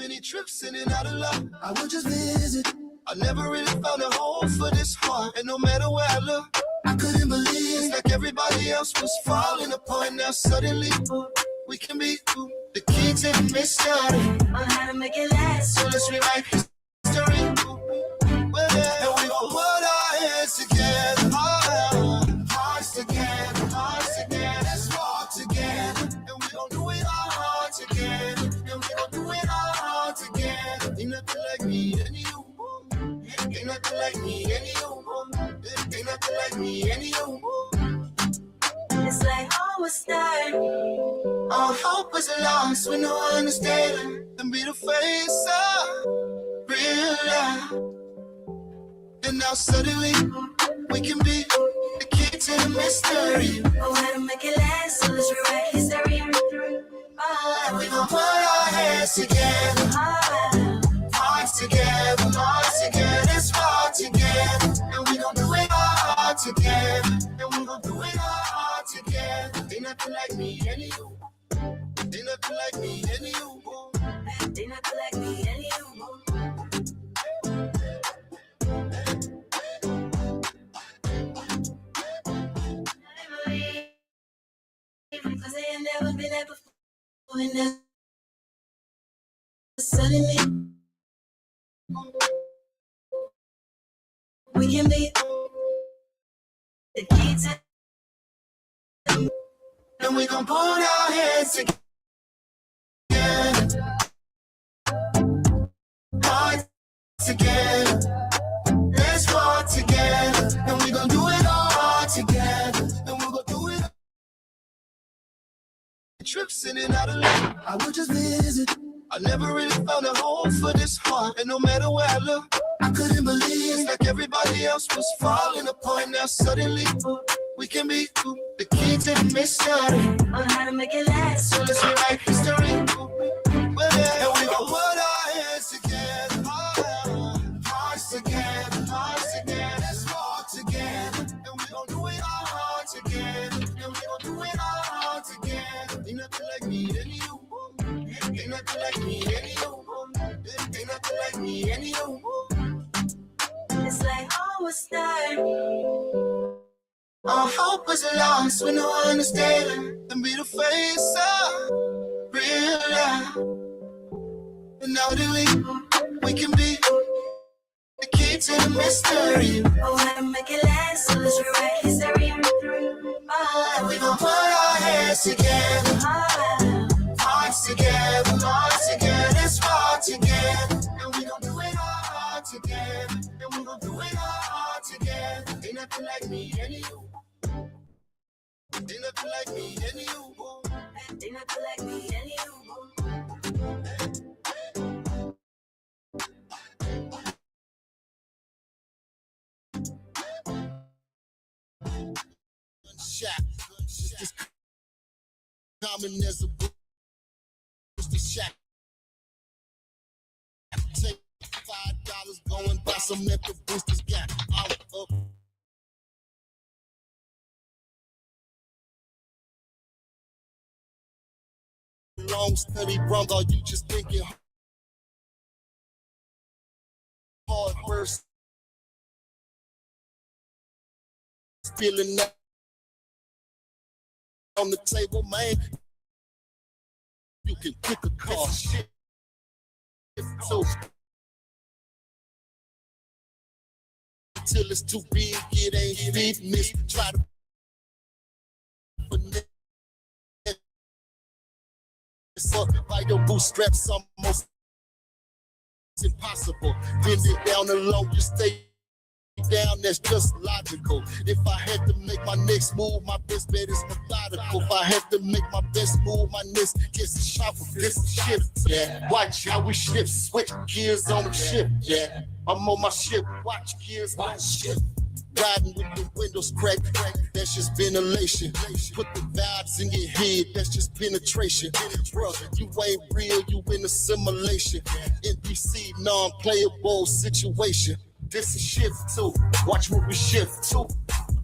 Speaker 1: many trips in and out of love. I would just visit. I never really found a home for this heart. And no matter where I look, I couldn't believe it's like everybody else was falling apart. Now suddenly, we can be the key to the mystery on how to make it last. So let's rewrite history. And we gon' put our heads together, hearts together, hearts together. Let's walk together, and we gon' do it all together. And we gon' do it all together. Ain't nothing like me and you. Ain't nothing like me and you. Ain't nothing like me and you. It's like all was started. All hope was lost when no one understood. And be the face of real love. And now suddenly we can be the key to the mystery. Oh, how to make it last, so let's rewrite history. And we gon' put our heads together, hearts together, hearts together. Let's walk together, and we gon' do it all together. And we gon' do it all together. Ain't nothing like me and you. Ain't nothing like me and you. Ain't nothing like me and you. Cause I ain't never been there before. And then suddenly we can be the key to. And we gon' put our heads together, hearts together. Let's walk together, and we gon' do it all together. And we gon' do it. Trips in and out of love. I would just visit. I never really found a home for this heart. And no matter where I look, I couldn't believe it's like everybody else was falling apart. Now suddenly we can be the key to the mystery on how to make it last. So let's rewrite history. And we gon' put our heads together, hearts together, hearts together. Let's walk together, and we gon' do it all together. And we gon' do it all together. Ain't nothing like me and you. Ain't nothing like me and you. Ain't nothing like me and you. It's like all was started. All hope was lost when no one understood. And be the face of real love. And now that we can be the key to the mystery. Oh, how to make it last, so let's rewrite history. And we gon' put our heads together, hearts together, hearts together. Let's walk together, and we gon' do it all together. And we gon' do it all together. Ain't nothing like me and you. Ain't nothing like me and you. Ain't nothing like me and you. Shot. Just common as a booster shot. Take $5, go and buy some empty boosters. Got out of long study, brother. You just thinking hard first. Feeling that on the table, man. You can pick a car. Shit. So till it's too big, it ain't fitness. Try to finesse up by your bootstraps, almost impossible. Bend it down alone, you stay down, that's just logical. If I had to make my next move, my best bet is methodical. If I had to make my best move, my next gets sharper. This shit, yeah. Watch how we shift, switch gears on the ship, yeah. I'm on my ship, watch gears on the ship. Riding with the windows cracked, that's just ventilation. Put the vibes in your head, that's just penetration. Bro, you ain't real, you in a simulation. NPC, non-playable situation. This is shift too. Watch what we shift to.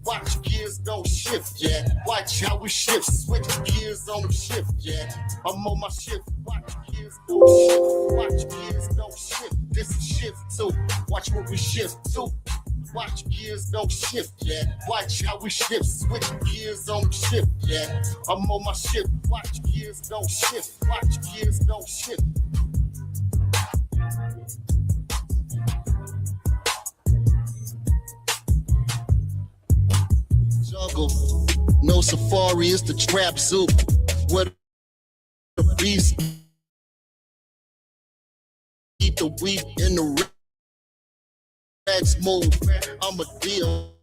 Speaker 1: Watch gears don't shift, yeah. Watch how we shift, switch gears on the shift, yeah. I'm on my shift, watch gears don't shift, watch gears don't shift. This is shift too, watch what we shift to. Watch gears don't shift, yeah. Watch how we shift, switch gears on the shift, yeah. I'm on my shift, watch gears don't shift, watch gears don't shift. Jungle, no safari, it's the trap zoo. Where the beast eat the wheat in the rags move. I'm a deal.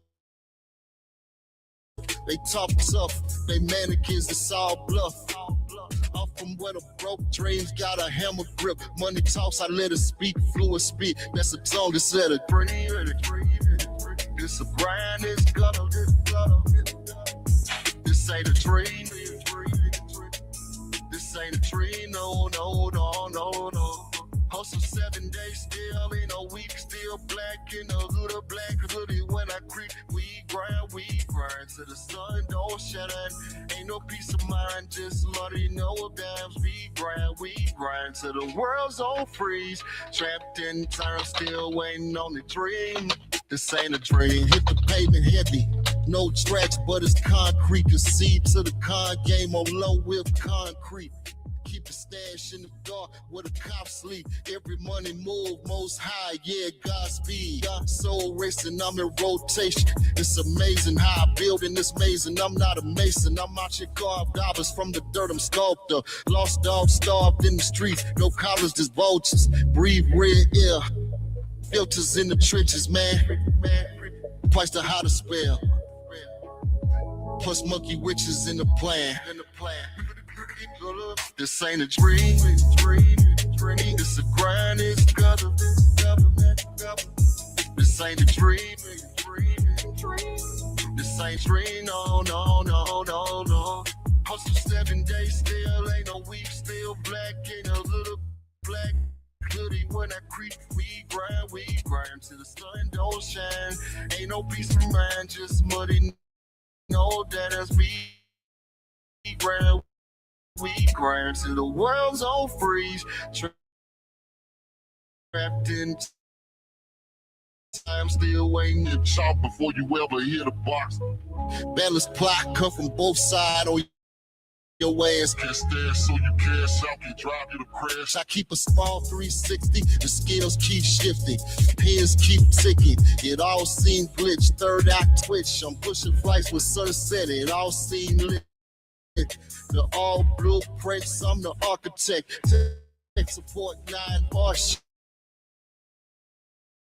Speaker 1: They talk tough, they mannequins, it's all bluff. I'm from where the broke dreams got a hammer grip. Money talks, I let it speak, fluid speak. That's a song that said a dream. This a grind, it's gutter. This ain't a dream. This ain't a dream, no. Hustle 7 days still, ain't no week, still black in the hood of black hoodie. When I creep, we grind till the sun don't shine. Ain't no peace of mind, just money, no dimes. We grind till the world's on freeze. Trapped in time, still waiting on the dream. This ain't a dream. Hit the pavement heavy, no tracks, but it's concrete. Concede to the con game on low with concrete. Keep the stash in the dark where the cops sleep. Every money move, most high, yeah, Godspeed. Soul racing, I'm in rotation. It's amazing how I build in this maze, and I'm not a mason. I'm out here carved dollars from the dirt, I'm sculptor. Lost dog starved in the streets, no collars, just vultures. Breathe red air, filters in the trenches, man. Twice the hottest spell. Plus monkey witches in the plan. This ain't a dream. This a grind, it's gutter. This ain't a dream. This ain't dream, no. Hustle 7 days still, ain't no week, still black in a little black hoodie. When I creep, we grind till the sun don't shine. Ain't no peace of mind, just muddy. No, that as we grind. We grind till the world's on freeze. Trapped in time, still waiting to chop before you ever hit a box. Balanced plot come from both sides or your ass. Can't stand so you cash out, can drive you to crash. I keep a small 360, the scales keep shifting, pins keep ticking. It all seemed glitch, third act twitch. I'm pushing flights with sunset, it all seemed lit. The all blueprints, I'm the architect. Tech support 9 bars.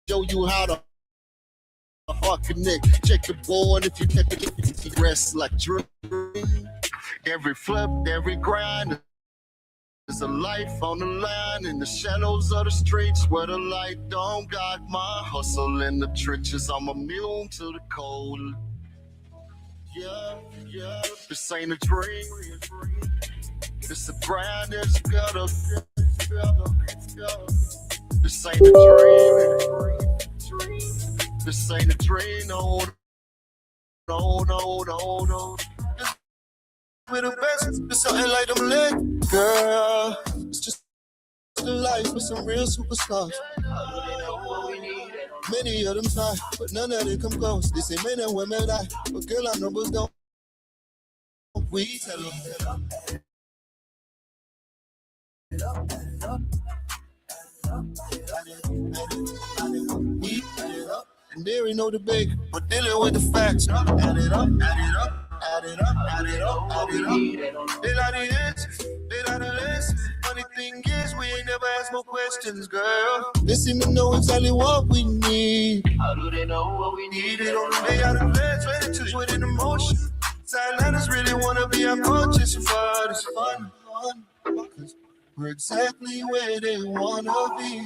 Speaker 1: Show you how to art connect. Check the board if you check the rest like dream. Every flip, every grind. There's a life on the line in the shadows of the streets where the light don't got my hustle in the trenches. I'm immune to the cold. Yeah, this ain't a dream. This a grind, it's gotta. This ain't a dream. This ain't a dream, no. We're the best, it's something like them lit. Girl, it's just the life with some real superstars. Many of them try, but none of them come close. They say men and women die, but girl, our numbers don't. We tell them. And there ain't no debate, but dealing with the facts. Add it up. They like the answers, they like the lessons. Funny thing is, we ain't never asked no questions, girl. They seem to know exactly what we need. How do they know what we need? They don't lay out the plans, ready to put in emotion. Sideliners really wanna be our coaches, but it's fun. Cause we're exactly where they wanna be.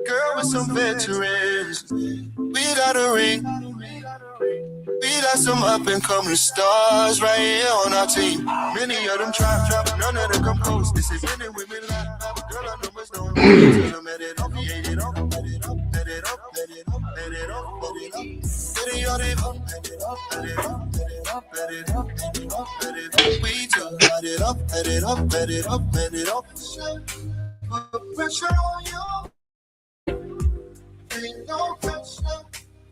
Speaker 1: Girl, with some veterans, without a ring. We got some up and coming stars right here on our team. Many of them try, none of them come close. They say men and women lie, but girl, our numbers don't Put pressure on you. Ain't no pressure.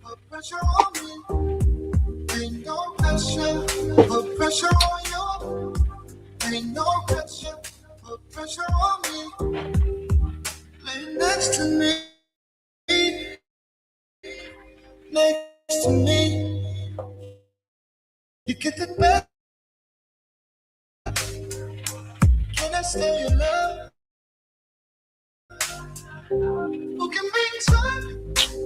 Speaker 1: Put pressure on me. Ain't no pressure. Put pressure on you. Ain't no pressure. Put pressure on me. Lay next to me. Next to me. You get the best. Can I stay in love? Who can make time?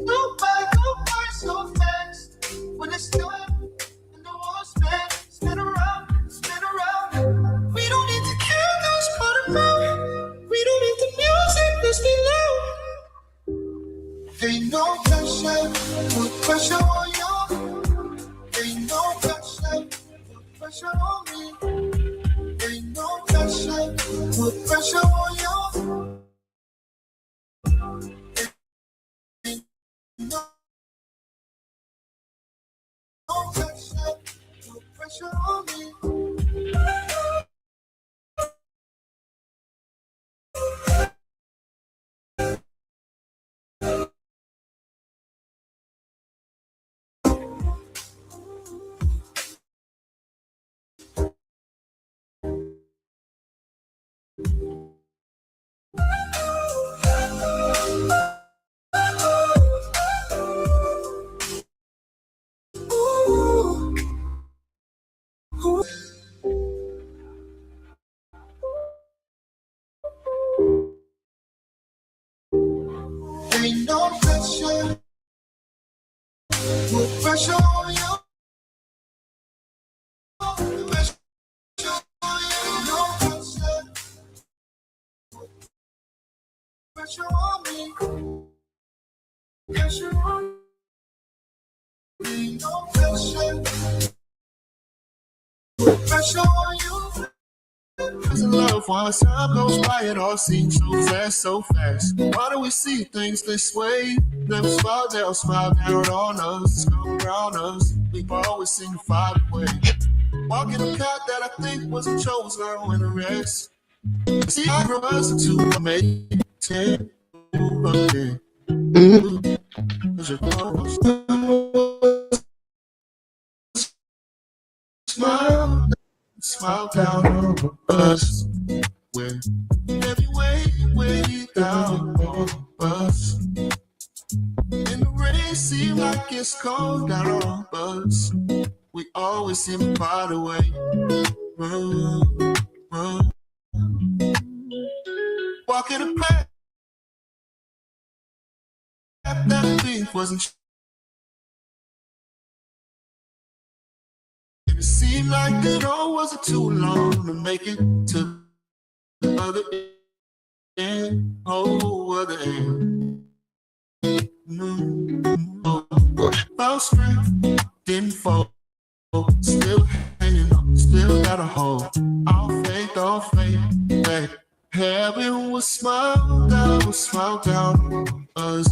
Speaker 1: Nobody go by so fast. When it's time and the war's back, spin around, spin around. We don't need to kill those for the moment. We don't need the music, let's be loud. Ain't no pressure, put pressure on you. Ain't no pressure, put pressure on me. Ain't no pressure, put pressure on you. No pressure, put pressure on me. Ain't no pressure, put pressure on you. Pressure on you, no pressure. Pressure on me, pressure on me, no pressure. Put pressure on you. Cause in love, once time goes by, it all seems so fast, so fast. Why do we see things this way? Never smile down on us, come around us. We've always seemed to find a way. Walking a path that I think was a chosen when the rest. See, I grew us into a made 10. Smile, smile down on us. When every way down on us. And the rain seems like it's cold down on us. We always seem to find a way. Walking a path that I think wasn't. It seemed like it all wasn't too long to make it to the other end. Oh, other end. Found strength, didn't fall. Still hanging on, still got a hold. All faith, that heaven will smile down on us.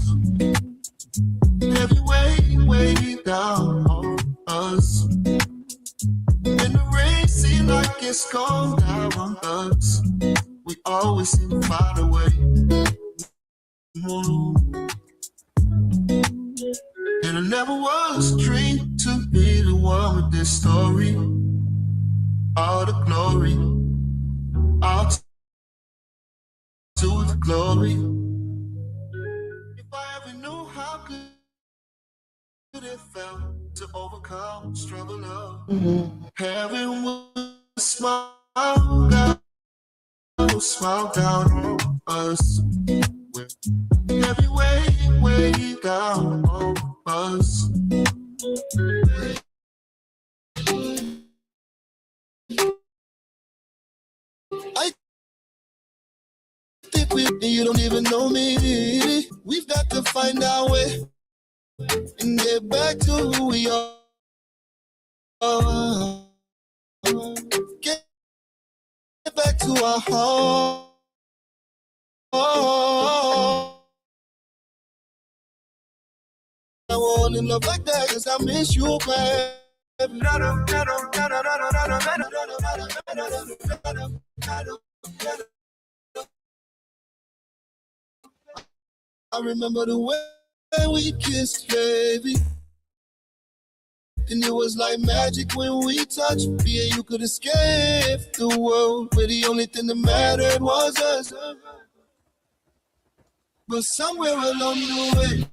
Speaker 1: Every way down on us. And the rain seems like it's gone down on us. We always seem to find a way. And it never was a dream to be the one with this story. All the glory, all to the glory. If I ever knew how good it felt to overcome struggle of heaven will smile down on us. Every way down on us. I think you don't even know me. We've got to find our way and get back to who we are. Get back to our home. fall in love like that, cause I miss you, man. I remember the way we kissed, baby. And it was like magic when we touched. Me and you could escape the world, where the only thing that mattered was us. But somewhere along the way,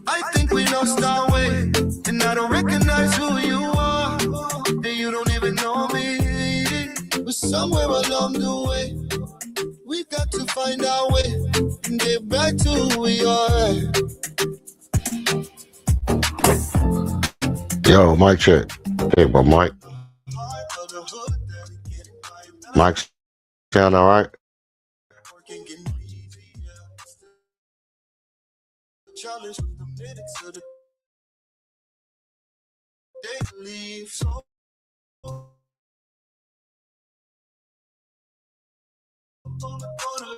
Speaker 1: I think we lost our way. And I don't recognize who you are, and you don't even know me. But somewhere along the way, we got to find our way and get back to who we are.
Speaker 3: Yo, mic check. Hey, but Mike. Mike, sound all right?
Speaker 1: Challenge the minutes of the day leave so on the corner.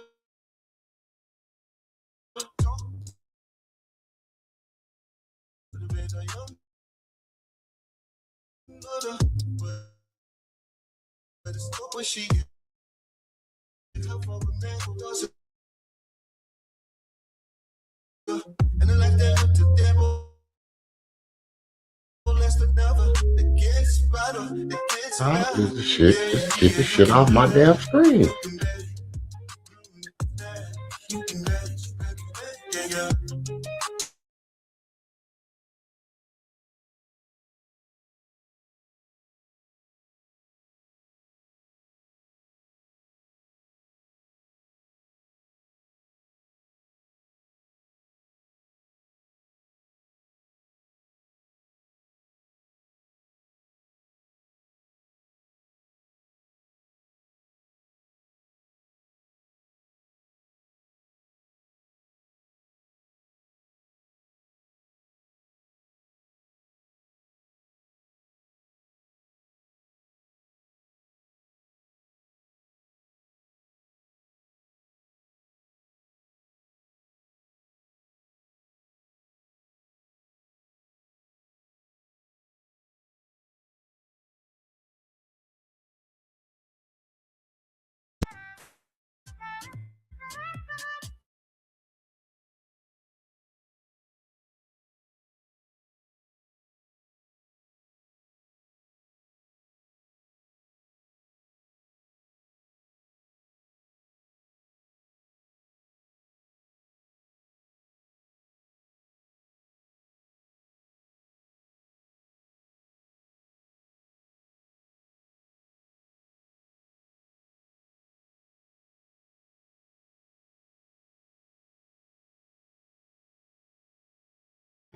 Speaker 1: But it's not what she gets up from a man who does it. And I like that with the devil. Less than ever. It gets better. It gets
Speaker 3: How
Speaker 1: better.
Speaker 3: is the shit? Just get the shit off my damn screen.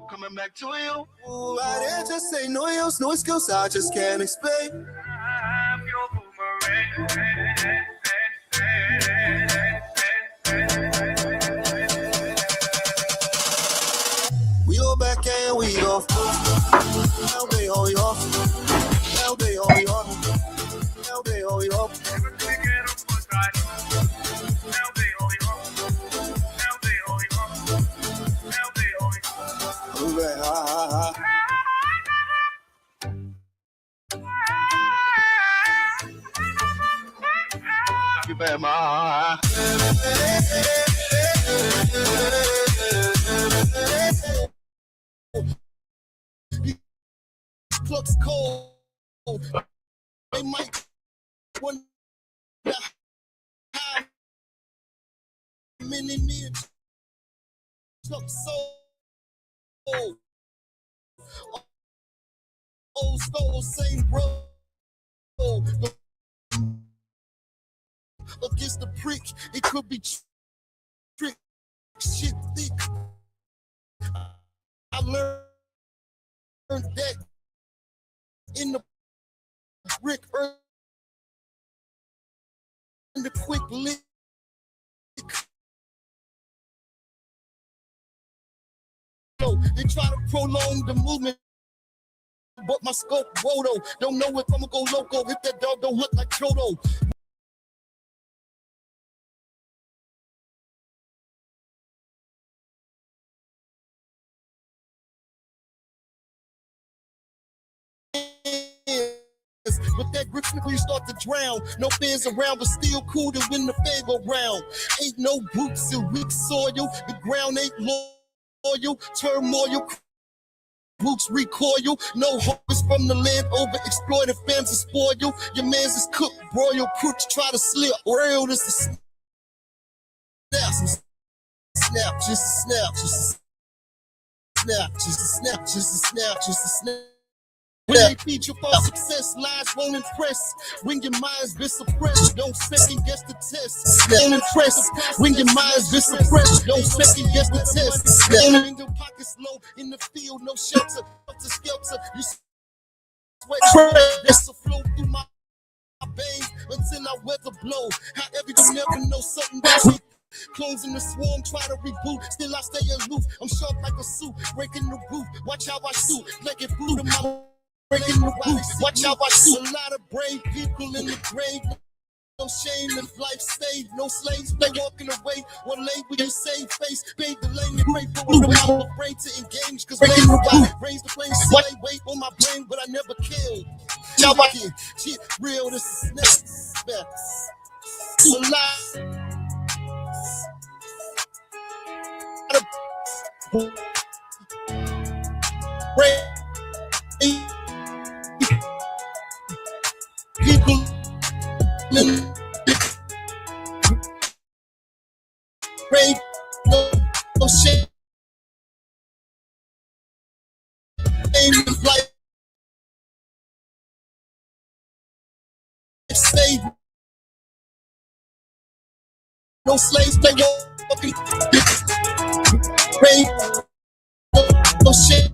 Speaker 1: Coming back to you. Ooh, I didn't just say no else, no excuse, I just can't explain. I'm your boomerang. We all back and we off. Now they all off. Now they all off. Now they all off. You better my clock's cold. They might wonder how many minutes look so old soul, same bro. Against the prick, it could be trick, shit thick. I learned that in the brick, earned the quick lick. They try to prolong the movement, but my scope, Roto. Don't know if I'ma go loco if that dog don't look like Chodo. fast, but that grip quickly start to drown. No fans around, but still cool to win the fan go round. Ain't no roots in weak soil, the ground ain't loyal, turmoil. Roots recoil, no harvest from the land over exploited fans is spoil. Your man's is cooked, broil, crooks try to slip. Real, this is snap, just a snap, just a snap, just a snap, just a snap, just a snap. When they feed you for success, lies won't impress. When your mind's been suppressed, don't second guess the test. Won't impress. When your mind's been suppressed, don't second guess the test. In your pockets low, in the field, no shelter, skelter. You sweat, that's a flow through my veins until I weather blow. However, you never know something about me. Clones in the swarm try to reboot, still I stay aloof. I'm sharp like a suit, breaking the roof. Watch how I shoot, like it flew to my breaking the roof. Watch how I shoot. A lot of brave people in the grave. No shame if life saved, no slaves. They walking away, one lane with your same face. Bathe the lane and pray for it. I'm afraid to engage, cause breaking the roof. Raise the flame, slay, weight on my brain, but I never killed. Y'all watching, shit real, this is next. A lot. People in rain, no shame, life saved, no slaves, they walking, rain, no shame.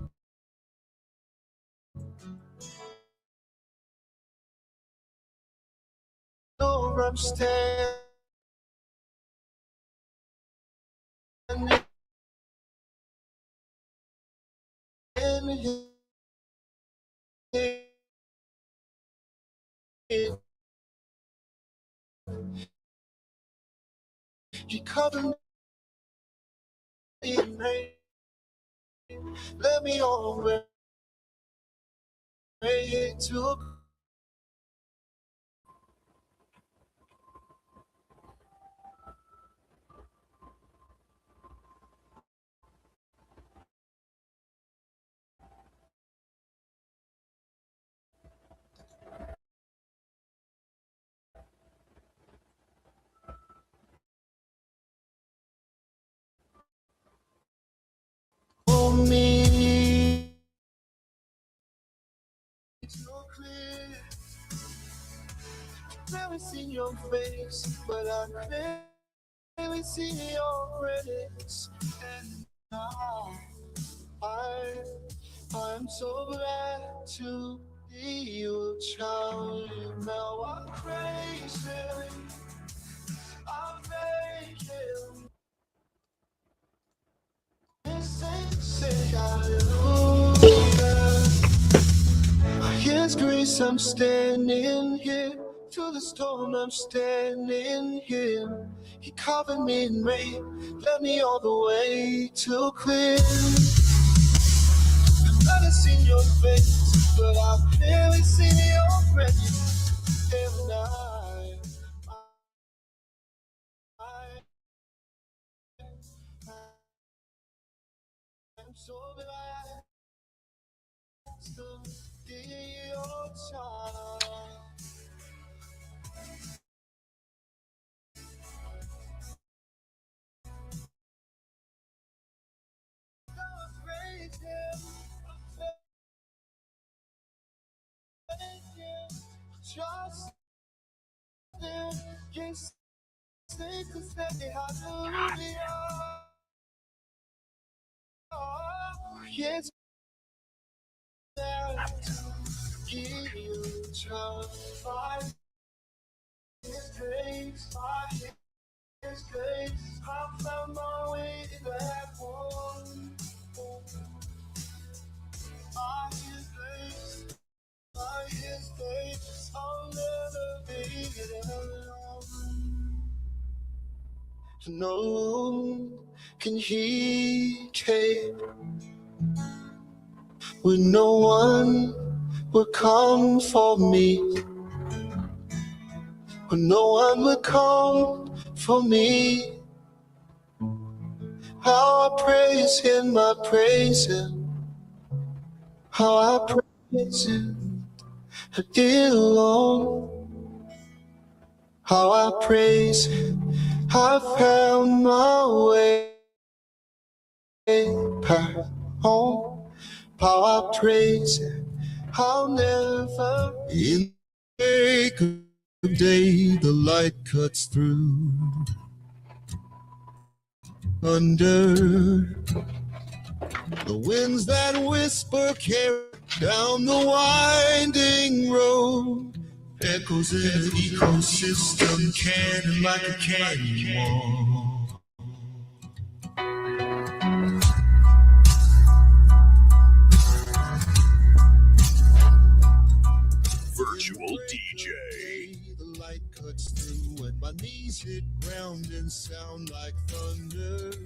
Speaker 1: No, I'm standing here. You cover me in rain. Let me on way to me. So clear. Never seen your face, but I clearly see your credits. And I'm so glad to be your child. Now I'm crazy. I'm making mistakes. Hallelujah. His grace, I'm standing here. Through the storm, I'm standing here. He covered me in rain, led me all the way to clear. I've never seen your face, but I've clearly seen your presence. And I'm so glad to be your child. Just yes, yes, give you trust by His grace, by His grace. I found my way to that one. By His grace, by His grace, I'll never be alone. No can He take when no one would come for me, when no one would come for me. How I praise him, I praise him. How I praise him, I did alone. How I praise him, I found my way back home. How I praise him, I'll never. In the break of day, the light cuts through. Under the winds that whisper carry down the winding road, echoes in an ecosystem cannon like a canyon wall.
Speaker 4: Virtual DJ.
Speaker 1: The light cuts through and my knees hit ground and sound like thunder.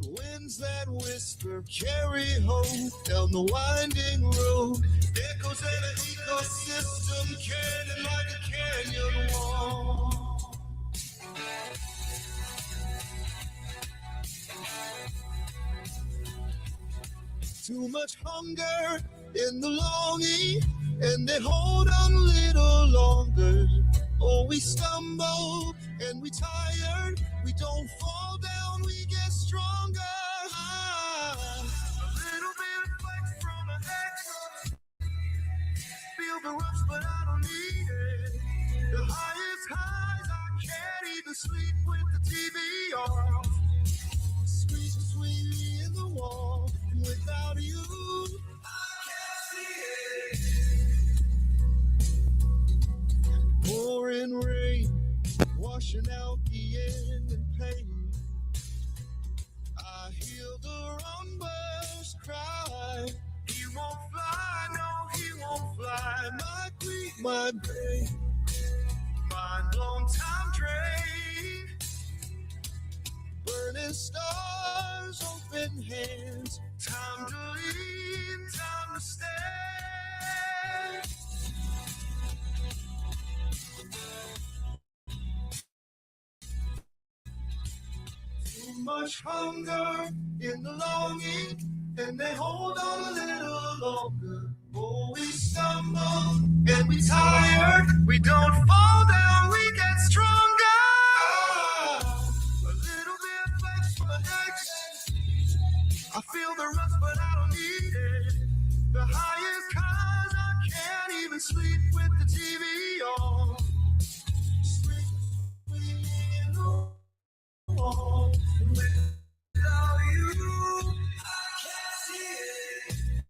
Speaker 1: The winds that whisper carry hope down the winding road. Echoes in an ecosystem cannon like a canyon wall. Too much hunger in the longing, and they hold on a little longer. Oh, we stumble and we tired. We don't fall down, we get stronger. A little bit of flex from an ex. Feel the rush, but I don't need it. The highest highs, I can't even sleep with the TV off. Sweet, sweet in the wall, and without you, I can't see it. Pouring rain, washing out the end and pain. I hear the rumbles cry. He won't fly, no, he won't fly. My grief, my pain, mind blown time drain. Burning stars, open hands. Time to leave, time to stay. Too much hunger in the longing, and they hold on a little longer. Oh, we stumble and we tired. We don't fall down, we get stronger. A little bit flex from the next. I feel the rush, but I don't need it. The highest cause I can't even sleep with the TV on. Sleep in the wall. Without you, I can't see it.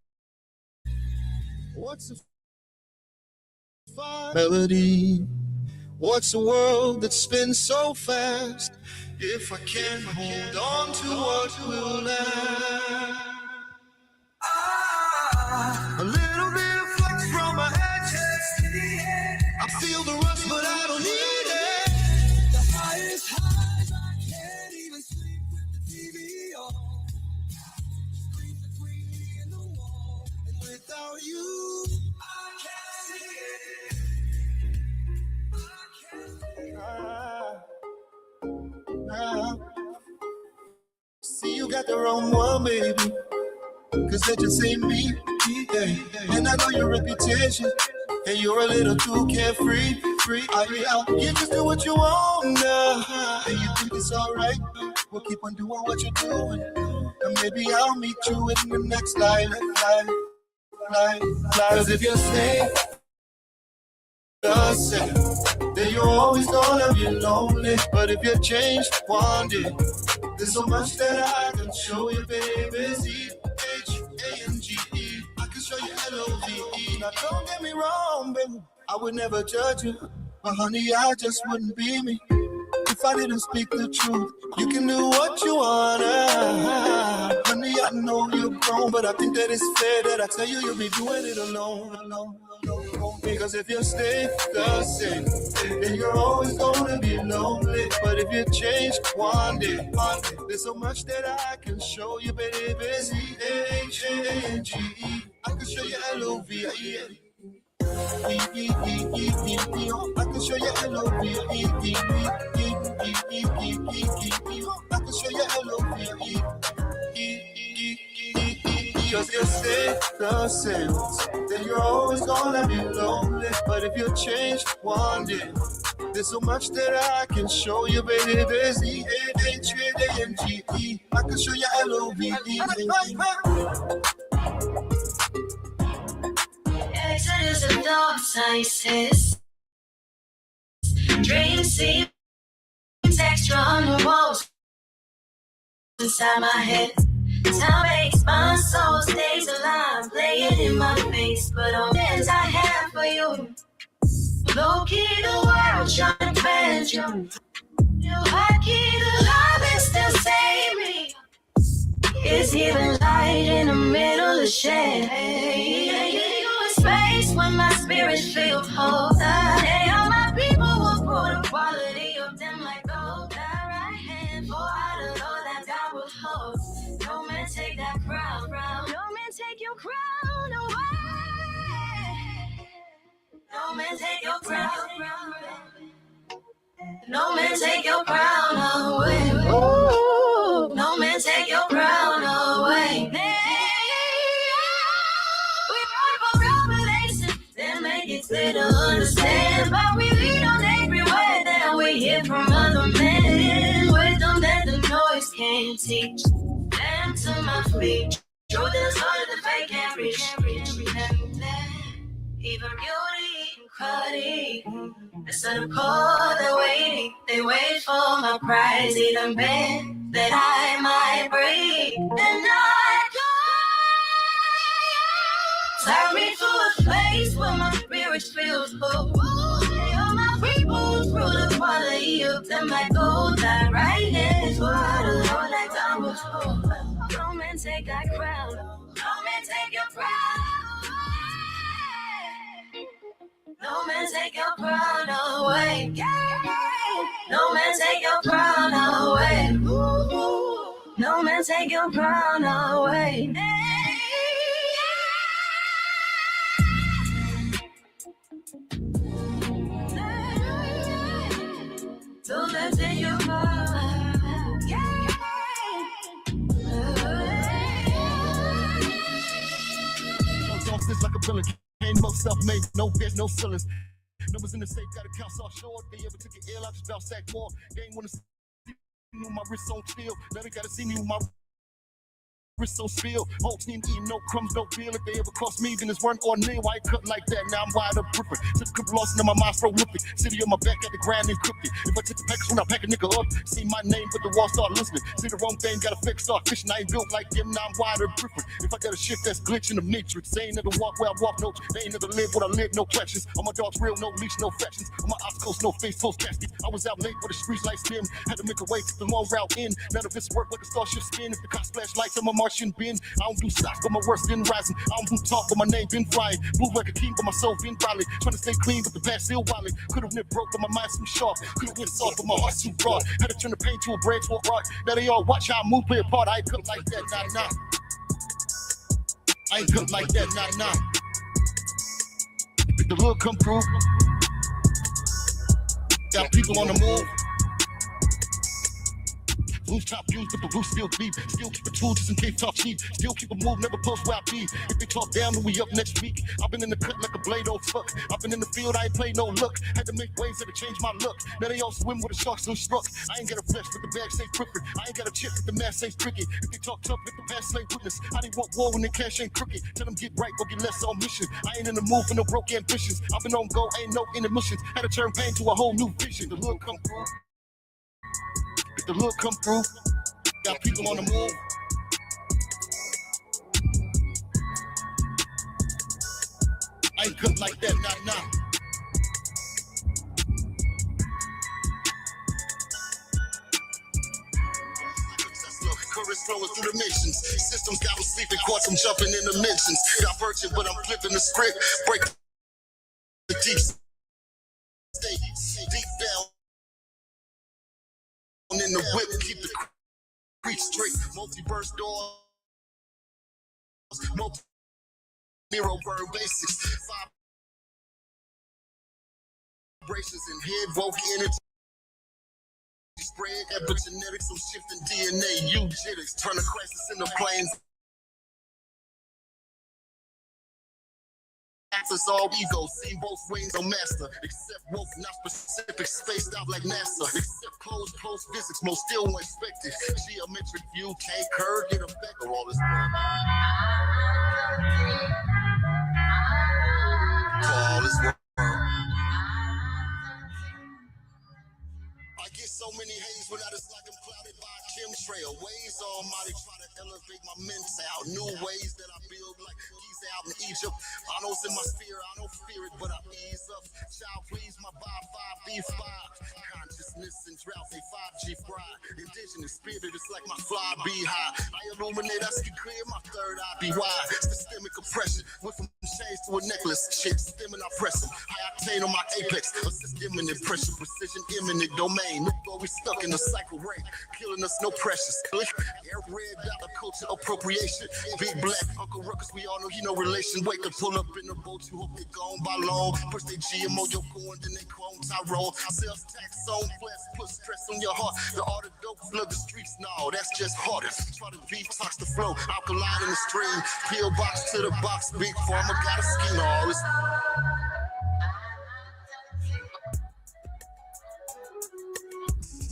Speaker 1: What's the fine melody? What's a world that spins so fast? If I can't hold on to what will last. A little bit of flex from my edges. I feel the rush, but I don't need it. The highest highs, I can't even sleep with the TV on. Scream between me and the wall, and without you, I can't see it. I can't see you got the wrong one, baby. Cause that just ain't me, yeah. And I know your reputation, and you're a little too carefree. You just do what you want now, and you think it's alright. Well, keep on doing what you're doing, and maybe I'll meet you in the next life. Cause if you stay the same, then you're always gonna be lonely. But if you change one day, there's so much that I can show you, baby. C-H-A-N-G-E, I can show you L-O-V-E. Now don't get me wrong, baby, I would never judge you, but honey, I just wouldn't be me if I didn't speak the truth. You can do what you wanna, honey, I know you're grown, but I think that it's fair that I tell you you'll be doing it alone. Because if you stay the same, then you're always gonna be lonely. But if you change one day, there's so much that I can show you, baby. C-H-A-N-G-E, I can show you L-O L-O-V-E. I can show you L-O-V-E. I can show you L-O-V-E. Cause you stay the same, then you're always gonna be lonely. But if you change one day, there's so much that I can show you, baby. There's E-A-H-A-N-G-E. I can show you L-O-V-E.
Speaker 5: Exodus of dark sciences. Dreams seem extra on the walls inside my head. Time makes my soul stays alive, playing in my face. But all that I have for you, low key the world trying to bend you. Your high key the love is still save me. It's even light in the middle of shade. Space when my spirit feels whole. They all my people will put the quality of them like gold. That right hand for out of all that God will hold. No man take that crown. No man take your crown away. No man take your crown. No man take your crown away. Ooh. No man take your crown away. It's clear to understand, but we lean on every word that we hear from other men. Wisdom that the noise can't teach. Lamb to my feet. Truth is harder to fake can't reach. Even beauty and cruddy. Instead of call, they're waiting. They wait for my prize, even beg that I might breathe. And I turn me to a place where my spirit feels full. All my people through the quality of them like gold. That right hand for out of all that time was full. No man take that crown. No man take your crown. No man take your crown away. No man take your crown away. No man take your crown away. So let's say your crown.
Speaker 1: This like a villain. Ain't no self-made, no bitch, no ceilings. Numbers in the safe, got accounts all short. They ever took an L, I just bounce back more. They ain't wanna see me with my wrist on chill. Now they gotta see me with my wrist on spill. Whole team eating no crumbs, no feel. If they ever cross me, then it's one or nil. I ain't cut like that, now I'm wide up gripping. Took a couple losses in my mind, throw whipping. City on my back at the ground encrypted. If I took the package when I pack a nigga up, see my name, but the wall start listening. See the wrong thing, got a fake start fishing. I ain't built like them, now I'm wide up gripping. If I got a shit that's glitching the matrix, they ain't never walk where I walk, no. They ain't never live what I live, no questions. All my dogs real, no leash, no factions. On my obstacles, no face, post casket. I was out late for the streets like Stim. Had to make a way to the long route in. None of this work like a starship spin. If the cops flash lights, I'm a Martian bin. I don't do stocks, but my work's been rising. I don't do talk, but my name been flying. Blue record king, but my soul been violent. Trying to stay clean, but the past still violent. Could've been broke, but my mind's too sharp. Could've been soft, but my heart's too broad. Had to turn the pain to a bread to a rock. Now they all watch how I move, play a part. I ain't cut like that, nah. I ain't cut like that, nah. If the hood come through, got people on the move. Rooftop views, but the roof still deep. Still keep the tools just in case talk cheap. Still keep a move, never post where I be. If they talk down, then we up next week. I've been in the cut like a blade on fuck. I've been in the field, I ain't played no luck. Had to make waves that change my luck. Now they all swim with the sharks still struck. I ain't got a flesh, but the bag say crooked. I ain't got a chip, but the mask say tricky. If they talk tough, let the past slay witness. I didn't want war when the cash ain't crooked. Tell them get right, go get less on mission. I ain't in the mood for no broke ambitions. I've been on go, ain't no intermissions. Had to turn pain to a whole new vision. The hood come through. If the hood come through, got people on the move. I ain't cut like that, nah. Currents flowing through the nations. Systems got them sleeping, caught them jumping in dimensions. Got virgin, but I'm flipping the script. Break the deep state, deep down in the whip, keep the creek straight. Multi-burst doors, multi Miro bird basics. Vibrations and head woke energy. Spread epigenetics, some shifting DNA, eugenics. Turn a crisis into planes. Access all ego, see both ways, no master. Except woke, not specific, spaced out like NASA. Except close physics, most still unexpected. Geometric view, can't curve, get a back of all this work. For all this work. I get so many haze without it's like I'm clouded by a chemtrail. Ways almighty try to elevate my mental. New ways that I build like geese out in Egypt. I know it's in my sphere, I don't fear it, but I ease up. Child, please, my B5. Consciousness and drought, they 5G fried. Indigenous spirit is like my fly beehive. I illuminate, I see clear, my third eye be wide. Systemic oppression, went from chains to a necklace. Shit, stemming, I press them. High octane on my apex. Assist imminent pressure, precision, imminent domain. Look, boy, we stuck in a cycle rate. Killing us, no precious. Air red dollar culture appropriation. Big black Uncle Ruckus, we all know he no relation. Wake up, pull up in the boat, you hope they gone by long. Push they GMO, yo, going, then they clone Tyrone. Sales tax on flesh, put stress on your heart. The art of dope, flood the streets, no, that's just harder. Try to detox the flow, alkaline in the stream. Peel box to the box, big farmer got a scheme. All this.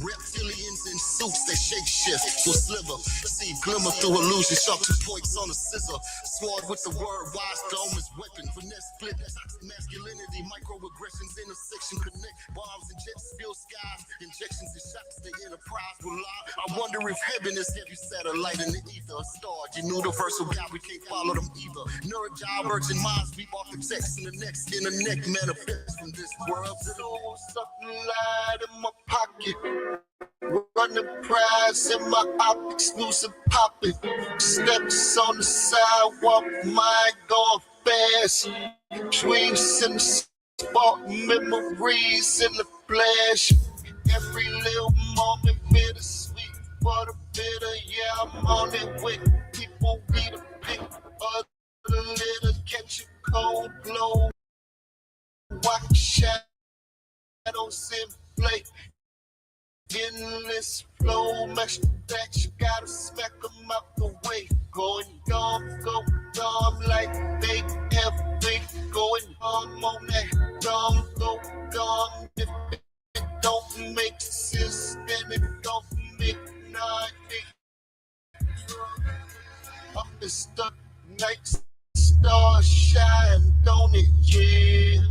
Speaker 1: Reptilians in suits, they shape shift will sliver. See glimmer through illusion, sharp 2 points on a scissor. Sword with the word, wise dome is weapon. Finesse split, masculinity, microaggressions, intersection, connect. Bombs and jets, fill skies, injections and shots, the enterprise will lie. I wonder if heaven is heavy satellite in the ether. A star, universal God, we can't follow them either. Neurojob, urgent minds, beep off the text in the next, in the neck, manifest from this world. So something light in my pocket. Running prize in my op, exclusive popping. Steps on the sidewalk, mind going fast. Dreams in the spot, memories in the flash. Every little moment bittersweet, but a bitter, yeah, I'm on it with people read a pick. Other little catch a cold blow. Watch shadows in play. Endless flow, match the batch, gotta smack them out the way. Going dumb, go dumb like they have been. Going dumb on that dumb, go dumb. If it don't make sense, then it don't make nothing. Up the stuck, night star shine, don't it, yeah.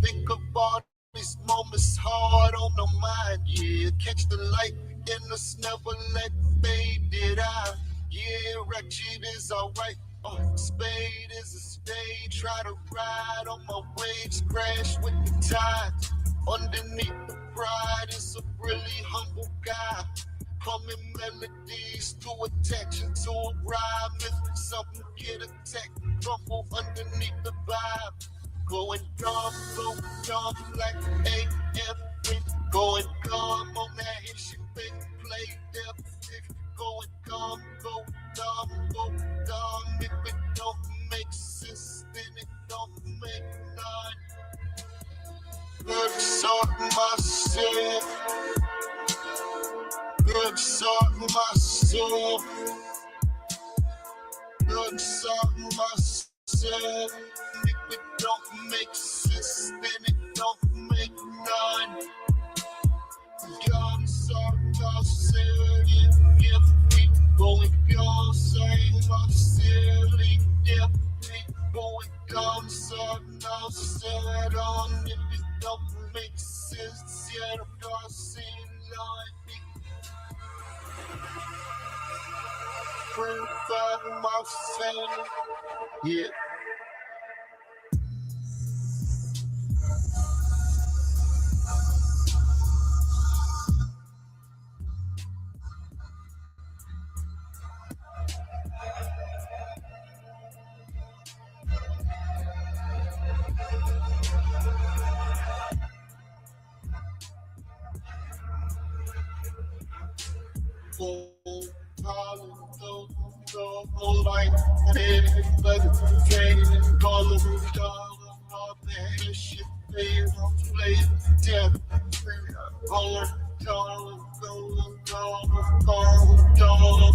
Speaker 1: Think about these moments hard on the mind, yeah. Catch the light in us, never let fade it out. Yeah, ratchet is alright. Spade is a spade. Try to ride on my waves, crash with the tide. Underneath the pride is a really humble guy. Humming melodies to attention to a rhyme. If something get attacked, crumble underneath the vibe. Going dumb like AF. Going dumb on that hit shit, big play, depth. Going dumb, go dumb. If it don't make sense, then it don't make none. Good sort myself. Good sort myself. Good sort myself. If it don't make sense, then it don't make none. God sort myself. If we going God sort myself. If we going God sort myself. On if it don't make sense, yet I'm not seeing life. Purify myself. Yeah. whole life. And everything but the training, call of the all that shit, play, tell all go,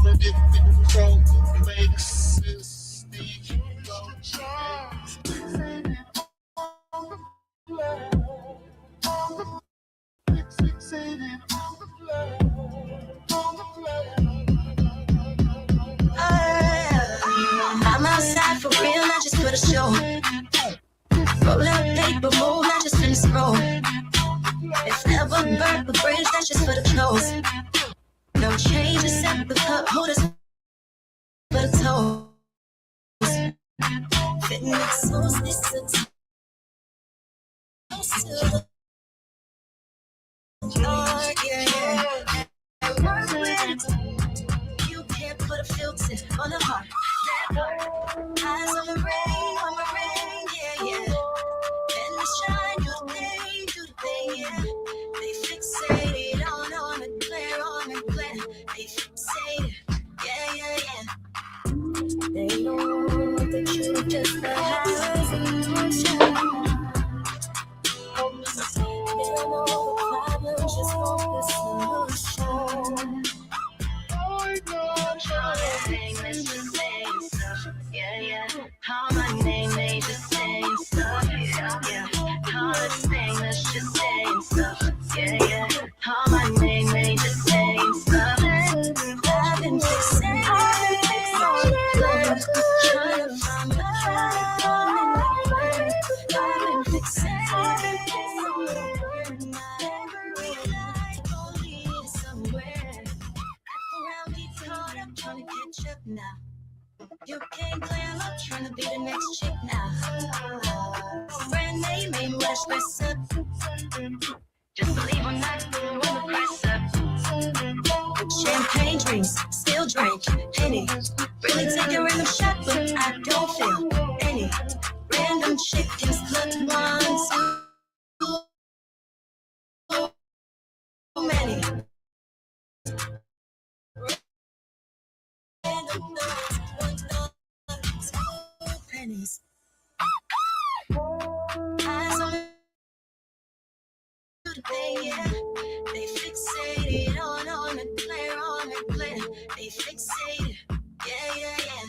Speaker 1: and if it don't make sense,
Speaker 5: I'm outside for real, not just for the show. Roll out paper, move, not just in the scroll. If ever burnt the bridge, that's just for the clothes. No change except the cup holders for the toes. Fitting it so this to the dark, yeah. And work with you can't put a filter on the heart. Eyes on the rain, yeah. And they shine, do the thing, yeah. They fixated on it, glare. They fixated, yeah. They know the truth, just the highs and emotion. They don't know the problem, just want the solution. Let's just say stuff, yeah. Call my name, they just saying stuff, yeah. Call this thing, let's just say stuff, yeah. Call my name, they just saying stuff. I've been fixing on the plan, trying to find the I've been fixing on the plan, not every night, only somewhere. Around me caught up, trying to catch up now. You can't climb up, trying to be the next chick now. Brand name ain't much mess up. Just believe I'm not when the price up. Champagne drinks, still drink any. Really take a random shot, but I don't feel any. Random chickens, look 1, 2 many. Random thoughts, 1, 2 pennies. Eyes on the thing, yeah. They fixated on it, glare. They fixated, yeah.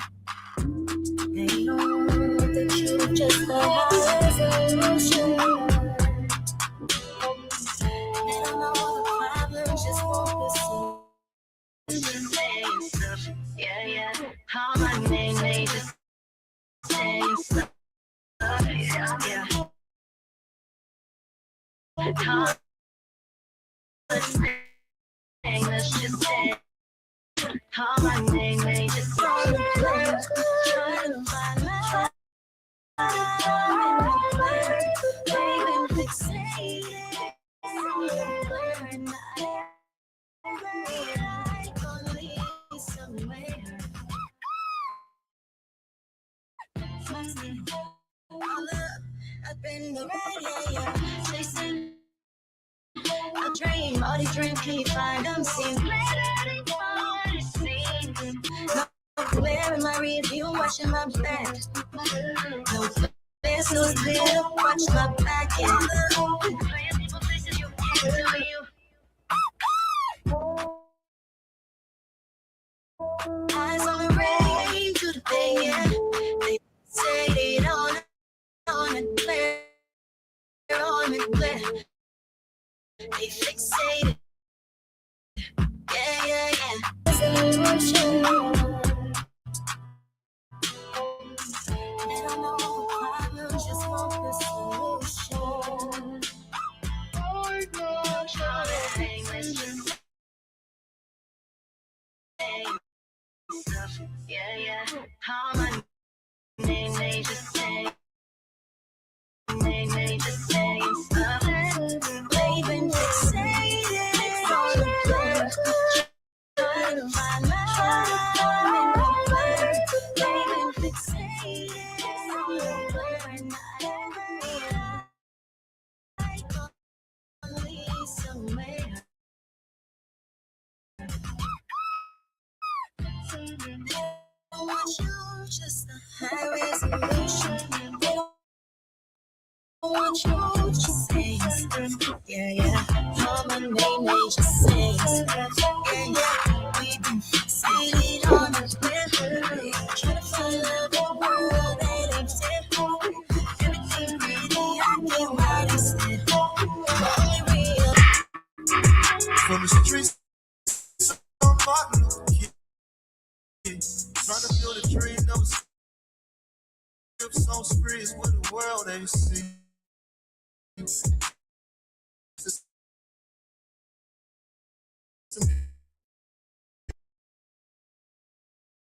Speaker 5: They know the truth, just the highs and emotion. They don't know the problem, just want the saying stuff, yeah. Call my name, they just saying stuff, yeah. Call this thing, let's just say. Call my name, they just saying stuff. Trying to find my they've been fixated on the blur, not every night, only somewhere. All up in the red, yeah. Chasing a dream, all these dreams can't find them. Seems no glare in my review, watching my back. No place, no clear, watch my back. Yeah. People places you can't do you. Eyes on the rain, do the thing, yeah. They say it on it, glare. They fixated, yeah. Emotion. They don't know the problem, just want the solution. Oh gosh, let's just say stuff, yeah. Call my name, they just say. They just saying stuff. They've been fixated on the blur, trying to find my blur. They've been fixated on the blur, not every night, only somewhere. don't want you, just a high resolution. They don't want you, just say it's yeah, yeah. Call my name, they just say it's yeah, yeah. We can fix it on the river. Try to find love in the world that ain't simple. Everything pretty, I get what I said. Only real.
Speaker 1: From the streets of Martin Luther King, trying to build a dream that was on sprees where the world ain't seen.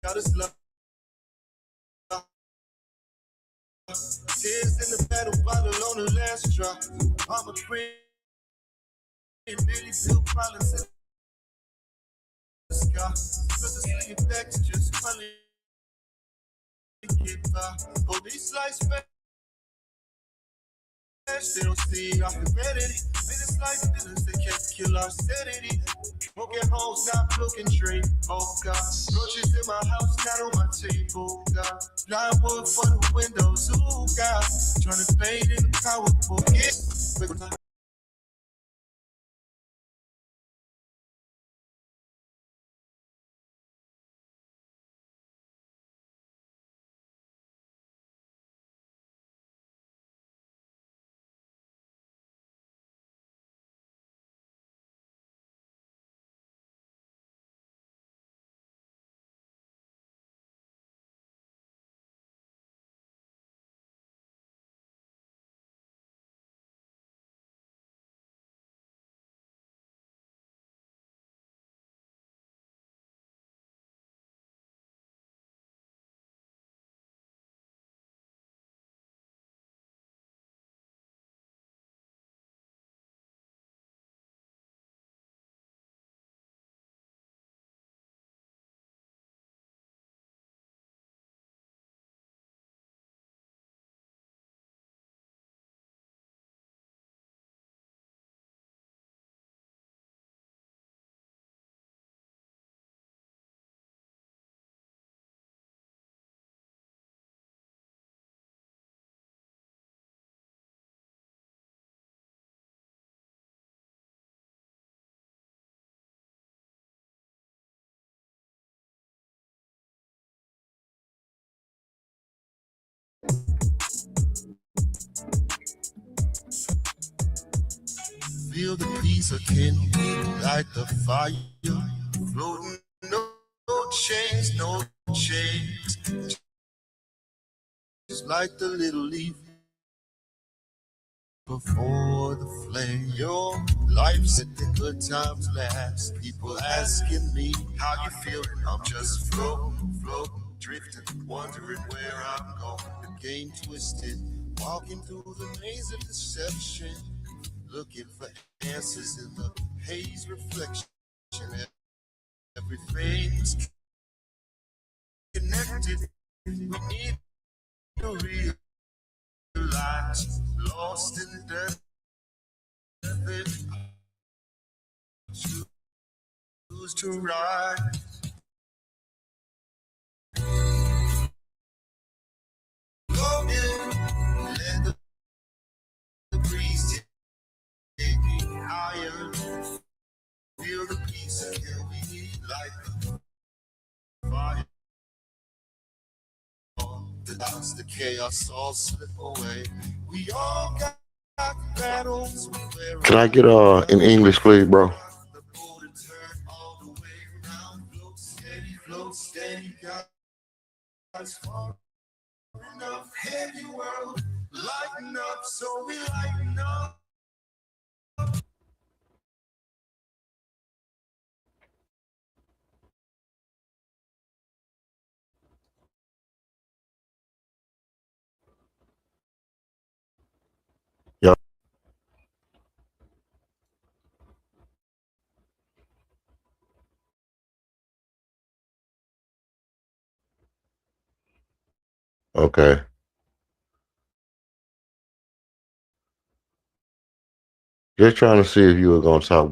Speaker 1: Got his love. Tears in the battle bottle on the last drop. I'm a friend, Billy Bill Collins in the sky. Cause the singing back's just funny. Get by. Police lights flash, they don't see our humanity. Minutes like villains, they can't kill our sanity. Broken homes, not broken dream. Oh God, roaches in my house, not on my table. God, plywood for the windows. Oh God, trying to fade in the powerful. Yeah. Feel the peace of kindling like the fire. Floating, no chains, no chains. Just like the little leaf before the flame. Your life's at the good times last. People asking me how you feeling. I'm just floating, drifting, wondering where I'm going. The game twisted, walking through the maze of deception. Looking for answers in the haze reflection. Everything's connected. We need to realize. Lost in the depth. Choose to ride. Go in. Let the breeze take me higher. Feel the peace until we need like a fire. The doubts, the chaos all slip away. We all got battles.
Speaker 3: Can I get in English, please, bro?
Speaker 1: The boat and turn all the way around. Float steady, guys, far enough. Heavy world, lighten up, so we lighten up.
Speaker 3: Yeah. Okay. Just trying to see if you were gonna talk.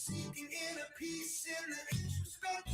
Speaker 4: Seeking inner peace in the introspect.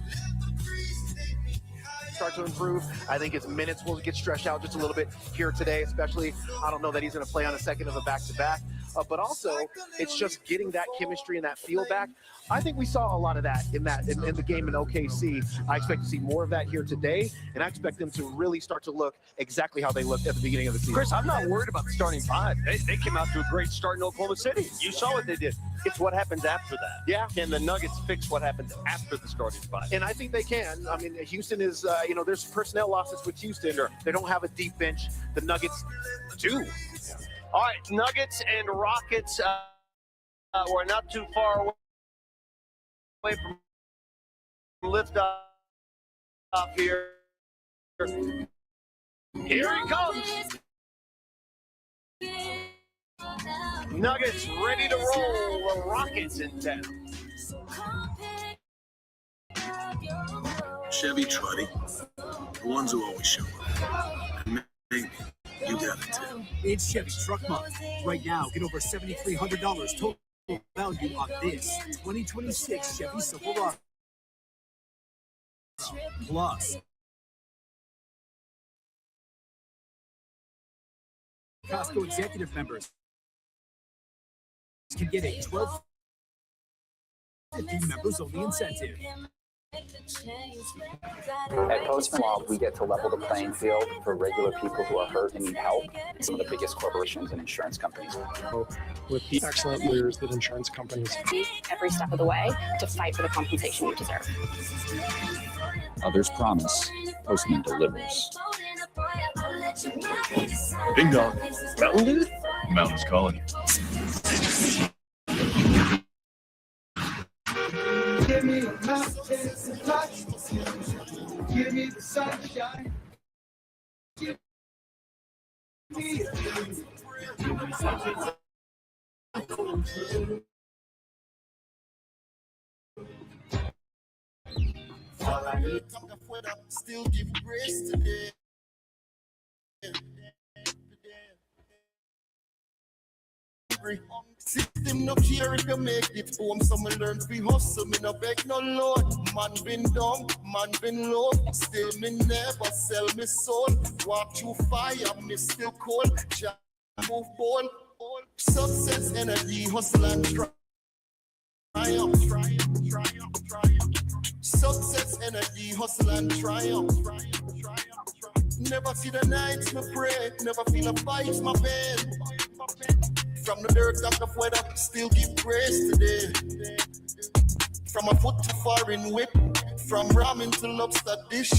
Speaker 4: Let the priest take me higher.
Speaker 6: Start to improve. I think his minutes will get stretched out just a little bit here today, especially. I don't know that he's going to play on a second of a back-to-back, but also it's just getting that chemistry and that feel back. I think we saw a lot of that in the game in OKC. I expect to see more of that here today, and I expect them to really start to look exactly how they looked at the beginning of the season.
Speaker 7: Chris, I'm not worried about the starting five. They came out to a great start in Oklahoma City. You saw what they did. It's what happens after that.
Speaker 6: Yeah.
Speaker 7: Can the Nuggets fix what happens after the starting five?
Speaker 6: And I think they can. I mean, Houston is, there's personnel losses with Houston. Sure. They don't have a deep bench. The Nuggets do.
Speaker 7: All right, Nuggets and Rockets. We're not too far away from liftoff here. Here he comes. Nuggets ready to roll. The Rockets in 10.
Speaker 4: Chevy Truddy, the ones who always show up. And maybe you got it too.
Speaker 8: It's Chevy Truck Month. Right now, get over $7,300 total value on this 2026 Chevy Silverado. Plus, Costco executive members can get a 12.50 members only incentive.
Speaker 9: At Postman Law, we get to level the playing field for regular people who are hurt and need help. Some of the biggest corporations and insurance companies.
Speaker 10: With the excellent lawyers that insurance companies.
Speaker 11: Every step of the way to fight for the compensation you deserve.
Speaker 12: Others promise, Postman delivers.
Speaker 4: Ding dong. Mountain Dew? Mountain's calling.
Speaker 13: Give me a mountain to touch. Give me the sunshine. Give me a dream.
Speaker 1: All I need still give grace today. System no care if you make it home. Some learn free hustle. Me no beg no Lord. Man been down, man been low. Still me never sell me soul. Walk through fire, me still cold. Just move bold. Success, energy, hustle and triumph. Success, energy, hustle and triumph. Never see the nights, me pray. Never feel a fight, my pain. From the dirt of the weather, still give grace today. From a foot to foreign whip, from ramen to lobster dish,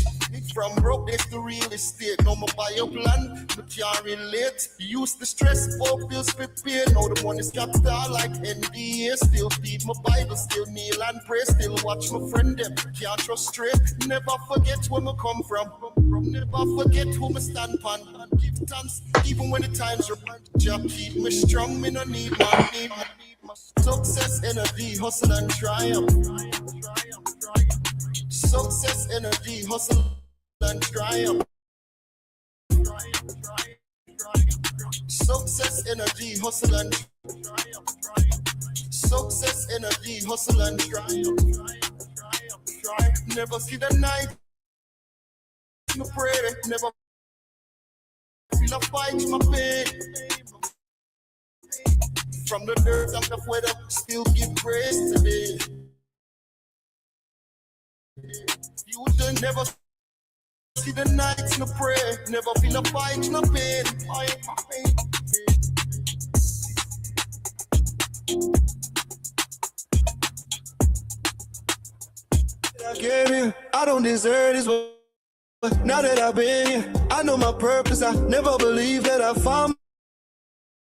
Speaker 1: from broke days to real estate. No more buy up land, but can't relate. Used to stress, for bills prepare. Now the money's capital like NDA. Still feed my Bible, still kneel and pray. Still watch my friend them, can't trust straight. Never forget where me come from. Never forget who me stand on. Give thanks, even when the times are just keep me strong. Me no need my success, energy, hustle and triumph. Success, energy, hustle and triumph. Success, energy, hustle and triumph. Success, energy, hustle and triumph. Never see the night. No pray, never feel a fight, my pain. From the dirt of the weather, still give praise today. You don't never see the nights, no pray, never feel a fight, no pain. I came here, I don't deserve this, but now that I've been here, I know my purpose. I never believed that I found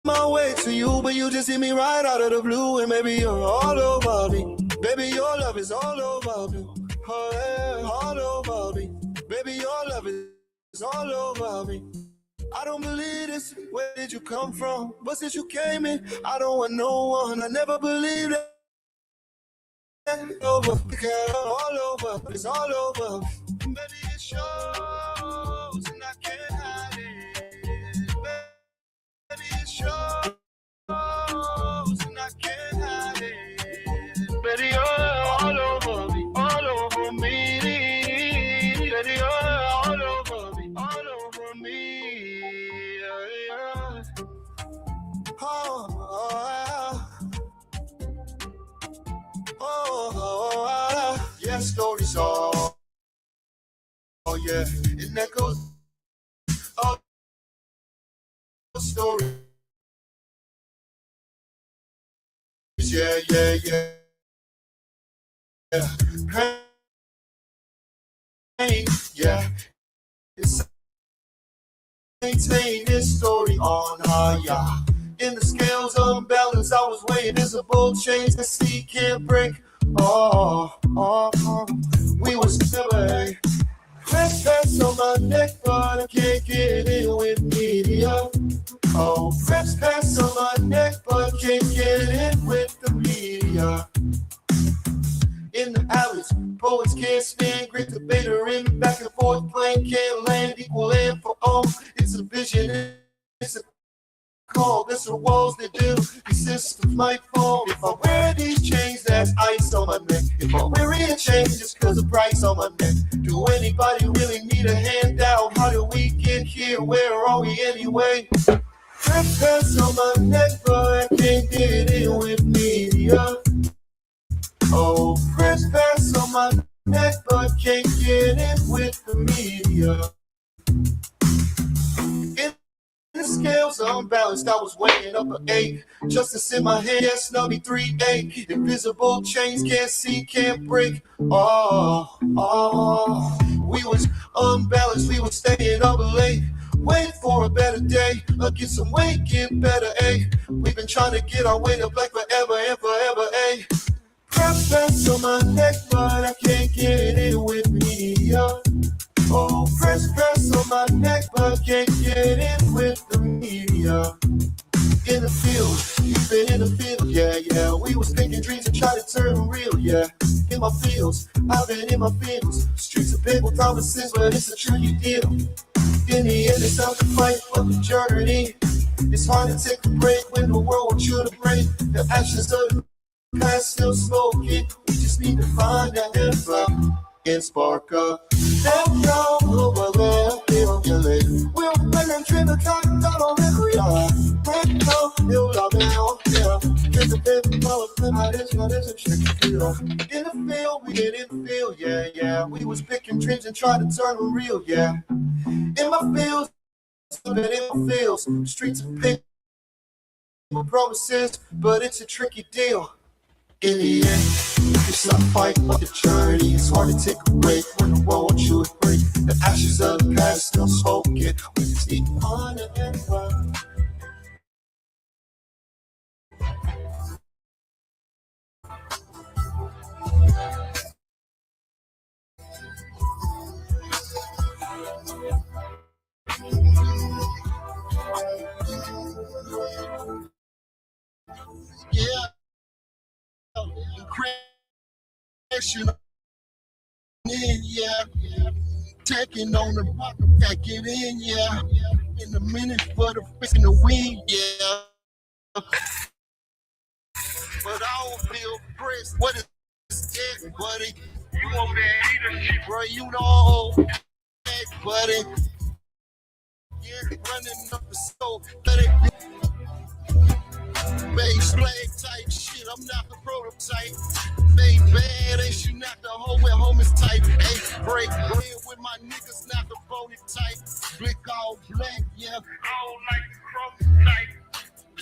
Speaker 1: my way to you, but you just hit me right out of the blue, and maybe you're all over me. Baby, your love is all over me. Oh, yeah, all over me. Baby, your love is all over me. I don't believe this. Where did you come from? But since you came in, I don't want no one. I never believed it. Over, all over, it's all over. Baby, it shows, and I can't hide it. Baby, it shows, and I can't hide that story's all. Oh yeah, and that goes all stories. Yeah, yeah, yeah. Hey, yeah. It's maintain this story on high. In the scales unbalanced, I was weighing visible chains that sea can't break. We was never press on my neck, but I can't get in with media. Oh, press on my neck, but I can't get in with the media. In the alleys, poets can't stand, great debater in the back and forth, plane can't land, equal and for all. It's a vision, it's a call, this are walls that do, these systems might fall. If I wear these chains, that's ice on my neck. If I wear a chain, just cause of price on my neck. Do anybody really need a handout? How did we get here? Where are we anyway? Press on my neck, but I can't get in with media. Oh, press on my neck, but can't get in with the media. In the scales unbalanced, I was weighing up an 8. Justice in my head, yes, snubby 3-8. Invisible chains, can't see, can't break. We was unbalanced, we was staying up late. Wait for a better day, get some weight, get better, We've been trying to get our way to black forever and forever, Press on my neck, but I can't get in with media. Oh, press on my neck, but I can't get in with the media. In the field, you've been in the field, yeah. We was thinking dreams and try to turn them real, yeah. In my fields, I've been in my fields. Streets of people, promises, but it's a tricky deal. In the end, it's time to fight for the journey. It's hard to take a break when the world wants you to break. The ashes of the past still smoking. We just need to find that info and spark up. We'll play and dream the time down on every eye. In the field, we get in the field, yeah. We was picking dreams and trying to turn them real, yeah. In my fields, streets of paper promises, but it's a tricky deal. In the end, it's a fight for the journey. It's hard to take a break when the world wants you to break. The ashes of the past still smoking. We just need to find an empire. Yeah. Crashing in, yeah. Taking on the rock, back it in, yeah. In a minute for the fix in the wind, yeah. But I don't feel pressed. What is that, buddy? You want that leadership, bro? You know that, buddy. Yeah, running up the soul, let it be. Base flag type shit, I'm not the prototype. They bad, ain't she not the hoe where home is tight. Hey, break bread with my niggas, not the phony type. Blick all black, yeah. I don't like the chrome type.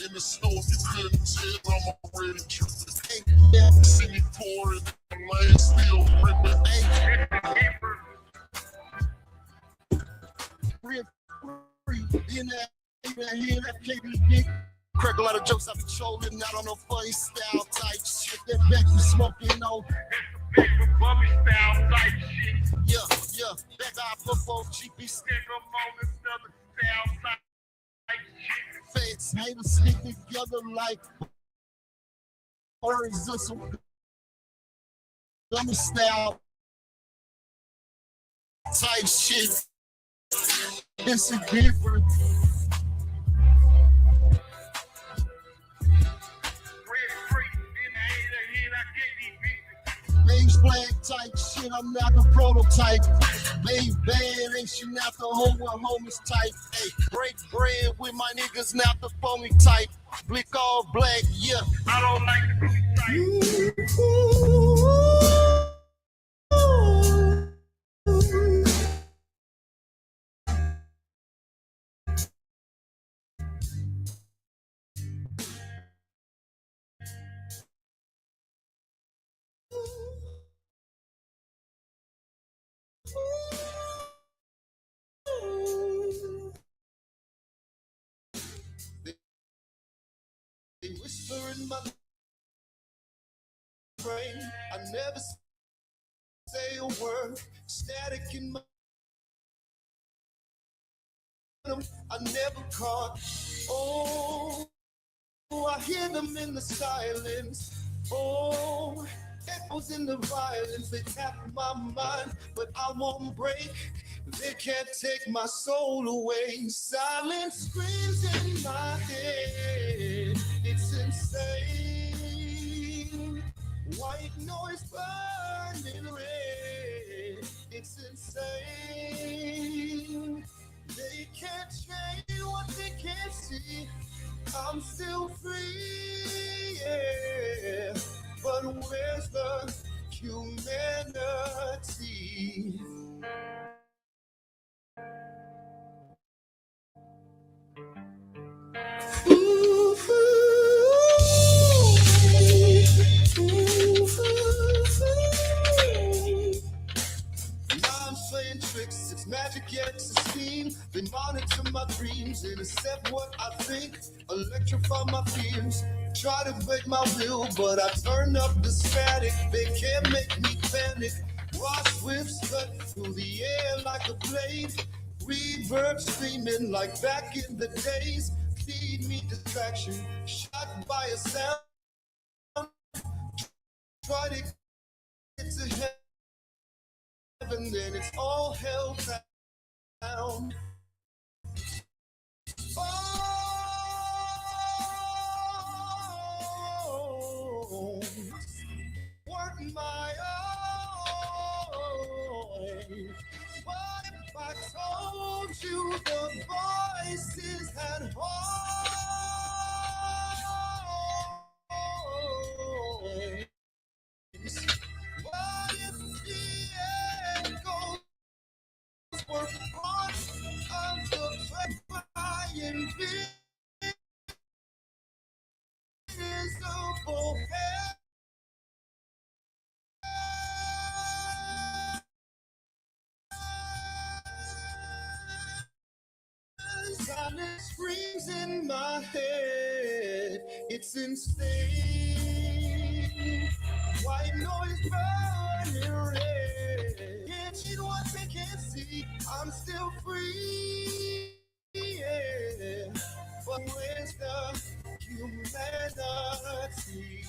Speaker 1: In the snow, if you couldn't tell, I'm already tripping. Hey, yeah, see me pouring, the lane still ripping. Hey, free, in that can't be big. Crack a lot of jokes I've been trolling, not on no funny style type shit. That back you smoking on. That's the back with bummy style type shit. Yeah. Back I put both GP stick them on another style type shit. Face haters stick together like words or some dummy style type shit. It's a different. Beige flag type shit, I'm not the prototype. Babe bad, ain't she not the hoe where home is tight. Hey, break bread with my niggas, not the phony type. Blick all black, yeah. I don't like the type. in my brain. I never say a word. Static in my I never caught. Oh, I hear them in the silence. Oh, echoes in the violence. They tap my mind, but I won't break. They can't take my soul away. Silence screams in my head. It's insane. White noise burning red. It's insane. They can't change what they can't see. I'm still free, yeah. But where's the humanity? Now I'm playing tricks, it's magic yet it's a scheme. They monitor my dreams, intercept what I think, electrify my fears. Try to break my will, but I turn up the static. They can't make me panic. Watch whips cut through the air like a blade. Reverb screaming like back in the days. Feed me distraction, shot by a sound. Try to get to heaven, then it's all hell down. Oh, work my own. What if I told you the voices had voice? What if the echoes were parts of the crying invisible head? Silence screams in my head. It's insane. White noise burning red. Can't see what they can't see. I'm still free. Yeah. But where's the humanity?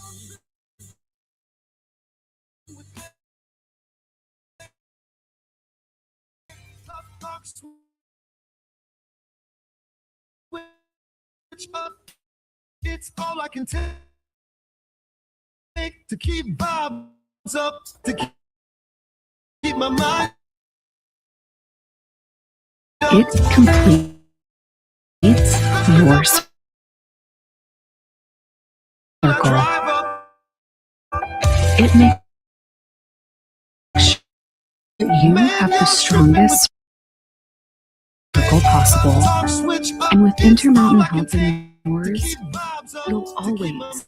Speaker 1: Switch up. It's all I can take to keep vibes up, to keep my mind.
Speaker 14: It completes your circle. It makes sure you have the strongest circle possible. And with Intermountain Health and yours, it'll always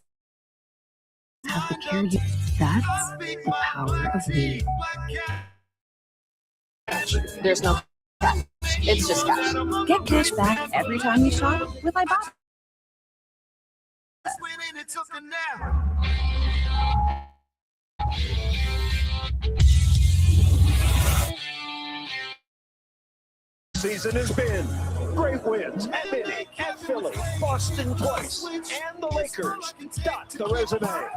Speaker 14: have the care you. That's the power of we.
Speaker 11: There's no cash. It's just cash. Get cash back every time you shop with iBox.
Speaker 7: Season has been great wins at Minnie, at Philly, Boston twice, and the Lakers dot the resume.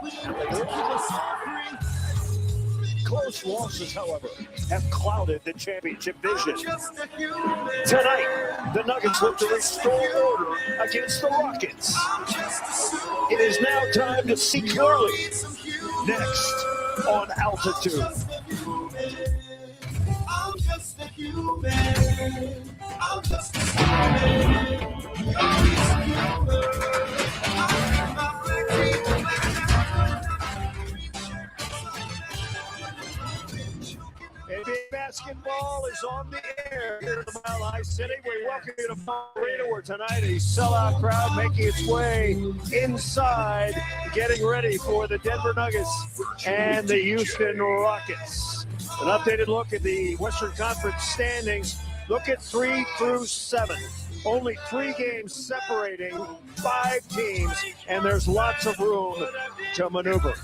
Speaker 7: Close losses, however, have clouded the championship vision. Tonight, the Nuggets look to restore order against the Rockets. It is now time to see clearly. Next on Altitude.
Speaker 1: I'm just a human. I'm just a human.
Speaker 7: NBA basketball is on the air here in the Mile High City. We welcome you to Arena, where tonight a sellout crowd making its way inside, getting ready for the Denver Nuggets and the Houston Rockets. An updated look at the Western Conference standings. Look at 3 through 7. Only 3 games separating 5 teams, and there's lots of room to maneuver.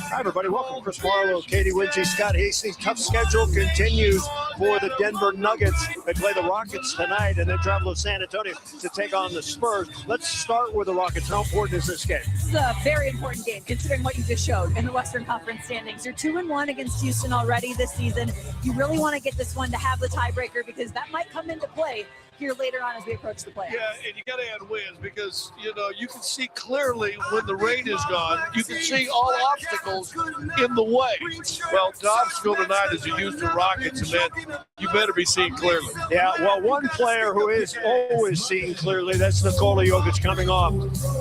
Speaker 7: Hi, everybody. Welcome. Chris Marlowe, Katie Winchy, Scott Hastings. Tough schedule continues for the Denver Nuggets. They play the Rockets tonight and then travel to San Antonio to take on the Spurs. Let's start with the Rockets. How important is this game?
Speaker 11: This is a very important game, considering what you just showed in the Western Conference standings. You're 2-1 against Houston already this season. You really want to get this one to have the tiebreaker because that might come into play here later on as we approach the playoffs.
Speaker 15: Yeah, and you got to add wins because, you know, you can see clearly when the rain is gone, you can see all obstacles in the way. Well, to obstacle tonight is the Houston Rockets, and man, you better be seeing clearly.
Speaker 7: Yeah, well, one player who is always seeing clearly, that's Nikola Jokic coming off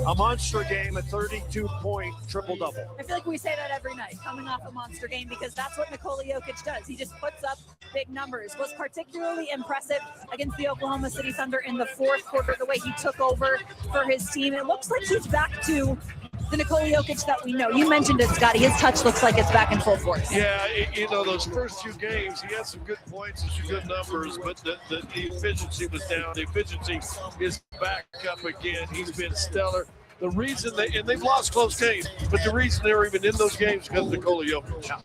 Speaker 7: a monster game, a 32-point triple-double.
Speaker 11: I feel like we say that every night, coming off a monster game, because that's what Nikola Jokic does. He just puts up big numbers. Was particularly impressive against the Oklahoma City Thunder in the fourth quarter, the way he took over for his team. It looks like he's back to the Nikola Jokic that we know. You mentioned it, Scotty. His touch looks like it's back in full force.
Speaker 15: Yeah, you know, those first 2 games, he had some good points and some good numbers, but the efficiency was down. The efficiency is back up again. He's been stellar. The reason they've lost close games, but the reason they're even in those games is because of Nikola Jokic.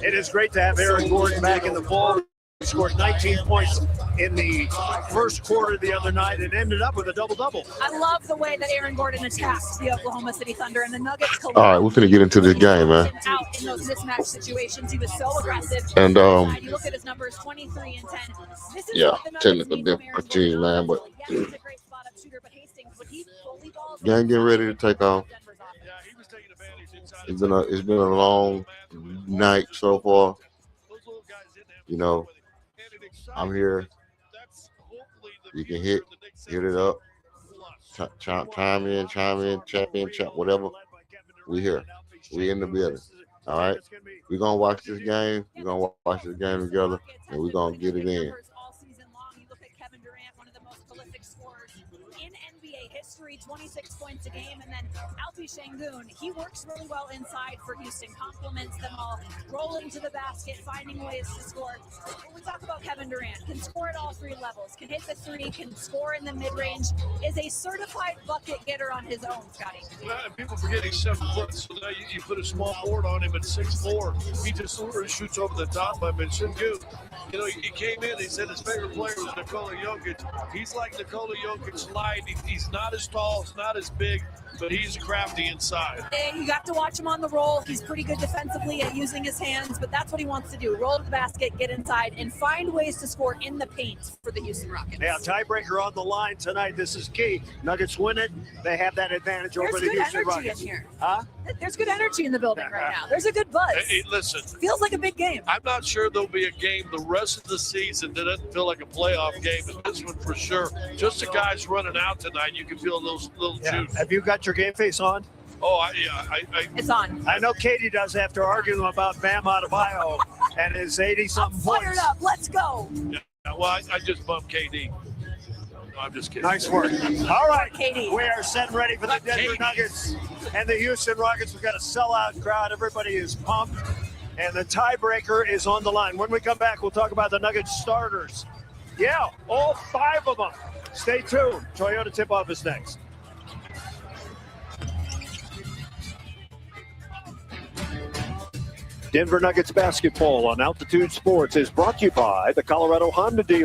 Speaker 7: It is great to have Aaron Gordon back in the fold. He scored 19 points in the first quarter the other night and ended up with a double-double.
Speaker 11: I love the way that Aaron Gordon attacked the Oklahoma City Thunder and the Nuggets.
Speaker 3: All right, we're finna get into this game, man.
Speaker 11: Out in those mismatch situations, he was so aggressive.
Speaker 3: And
Speaker 11: you look at his numbers, 23 and 10. This is
Speaker 3: yeah, technical difficulty, man, but game getting ready to take off. It's been a long night so far. You know, I'm here. You can hit it up. Chime in, chat in, chat, whatever. We here. We in the building. All right. We're gonna watch this game. We're gonna watch this game together, and we're gonna get it in.
Speaker 11: History, 26 points a game, and then Alpi Şengün, he works really well inside for Houston, complements them all, rolling to the basket, finding ways to score. When we talk about Kevin Durant, can score at all 3 levels, can hit the 3, can score in the mid-range, is a certified bucket getter on his own, Scotty.
Speaker 15: Well, people forget he's 7 foot, so now you put a small board on him at 6'4". He just sort of shoots over the top of him. And Şengün, you know, he came in, he said his favorite player was Nikola Jokic. He's like Nikola Jokic light. He's not as tall, he's not as big, but he's crafty inside.
Speaker 11: You got to watch him on the roll. He's pretty good defensively at using his hands, but that's what he wants to do. Roll to the basket, get inside, and find ways to score in the paint for the Houston Rockets.
Speaker 7: Yeah, tiebreaker on the line tonight. This is key. Nuggets win it. They have that advantage over the Houston Rockets.
Speaker 11: There's good energy in here.
Speaker 7: Huh?
Speaker 11: There's good energy in the building right now. There's a good buzz.
Speaker 15: Hey, listen.
Speaker 11: Feels like a big game.
Speaker 15: I'm not sure there'll be a game the rest of the season that doesn't feel like a playoff game, but this one for sure. Just the guys running out tonight, you can feel those little juice.
Speaker 7: Have you got your game face on?
Speaker 15: Oh,
Speaker 11: it's on.
Speaker 7: I know Katie does after arguing about Bam Adebayo and his 80-something points.
Speaker 11: Fired up. Let's go.
Speaker 15: Yeah, well, I just bumped KD. No, I'm just kidding.
Speaker 7: Nice work. All right,
Speaker 11: Katie.
Speaker 7: We are set and ready for the Denver Nuggets and the Houston Rockets. We've got a sellout crowd. Everybody is pumped, and the tiebreaker is on the line. When we come back, we'll talk about the Nuggets starters. Yeah, all 5 of them. Stay tuned. Toyota tip-off is next. Denver Nuggets basketball on Altitude Sports is brought to you by the Colorado Honda dealer.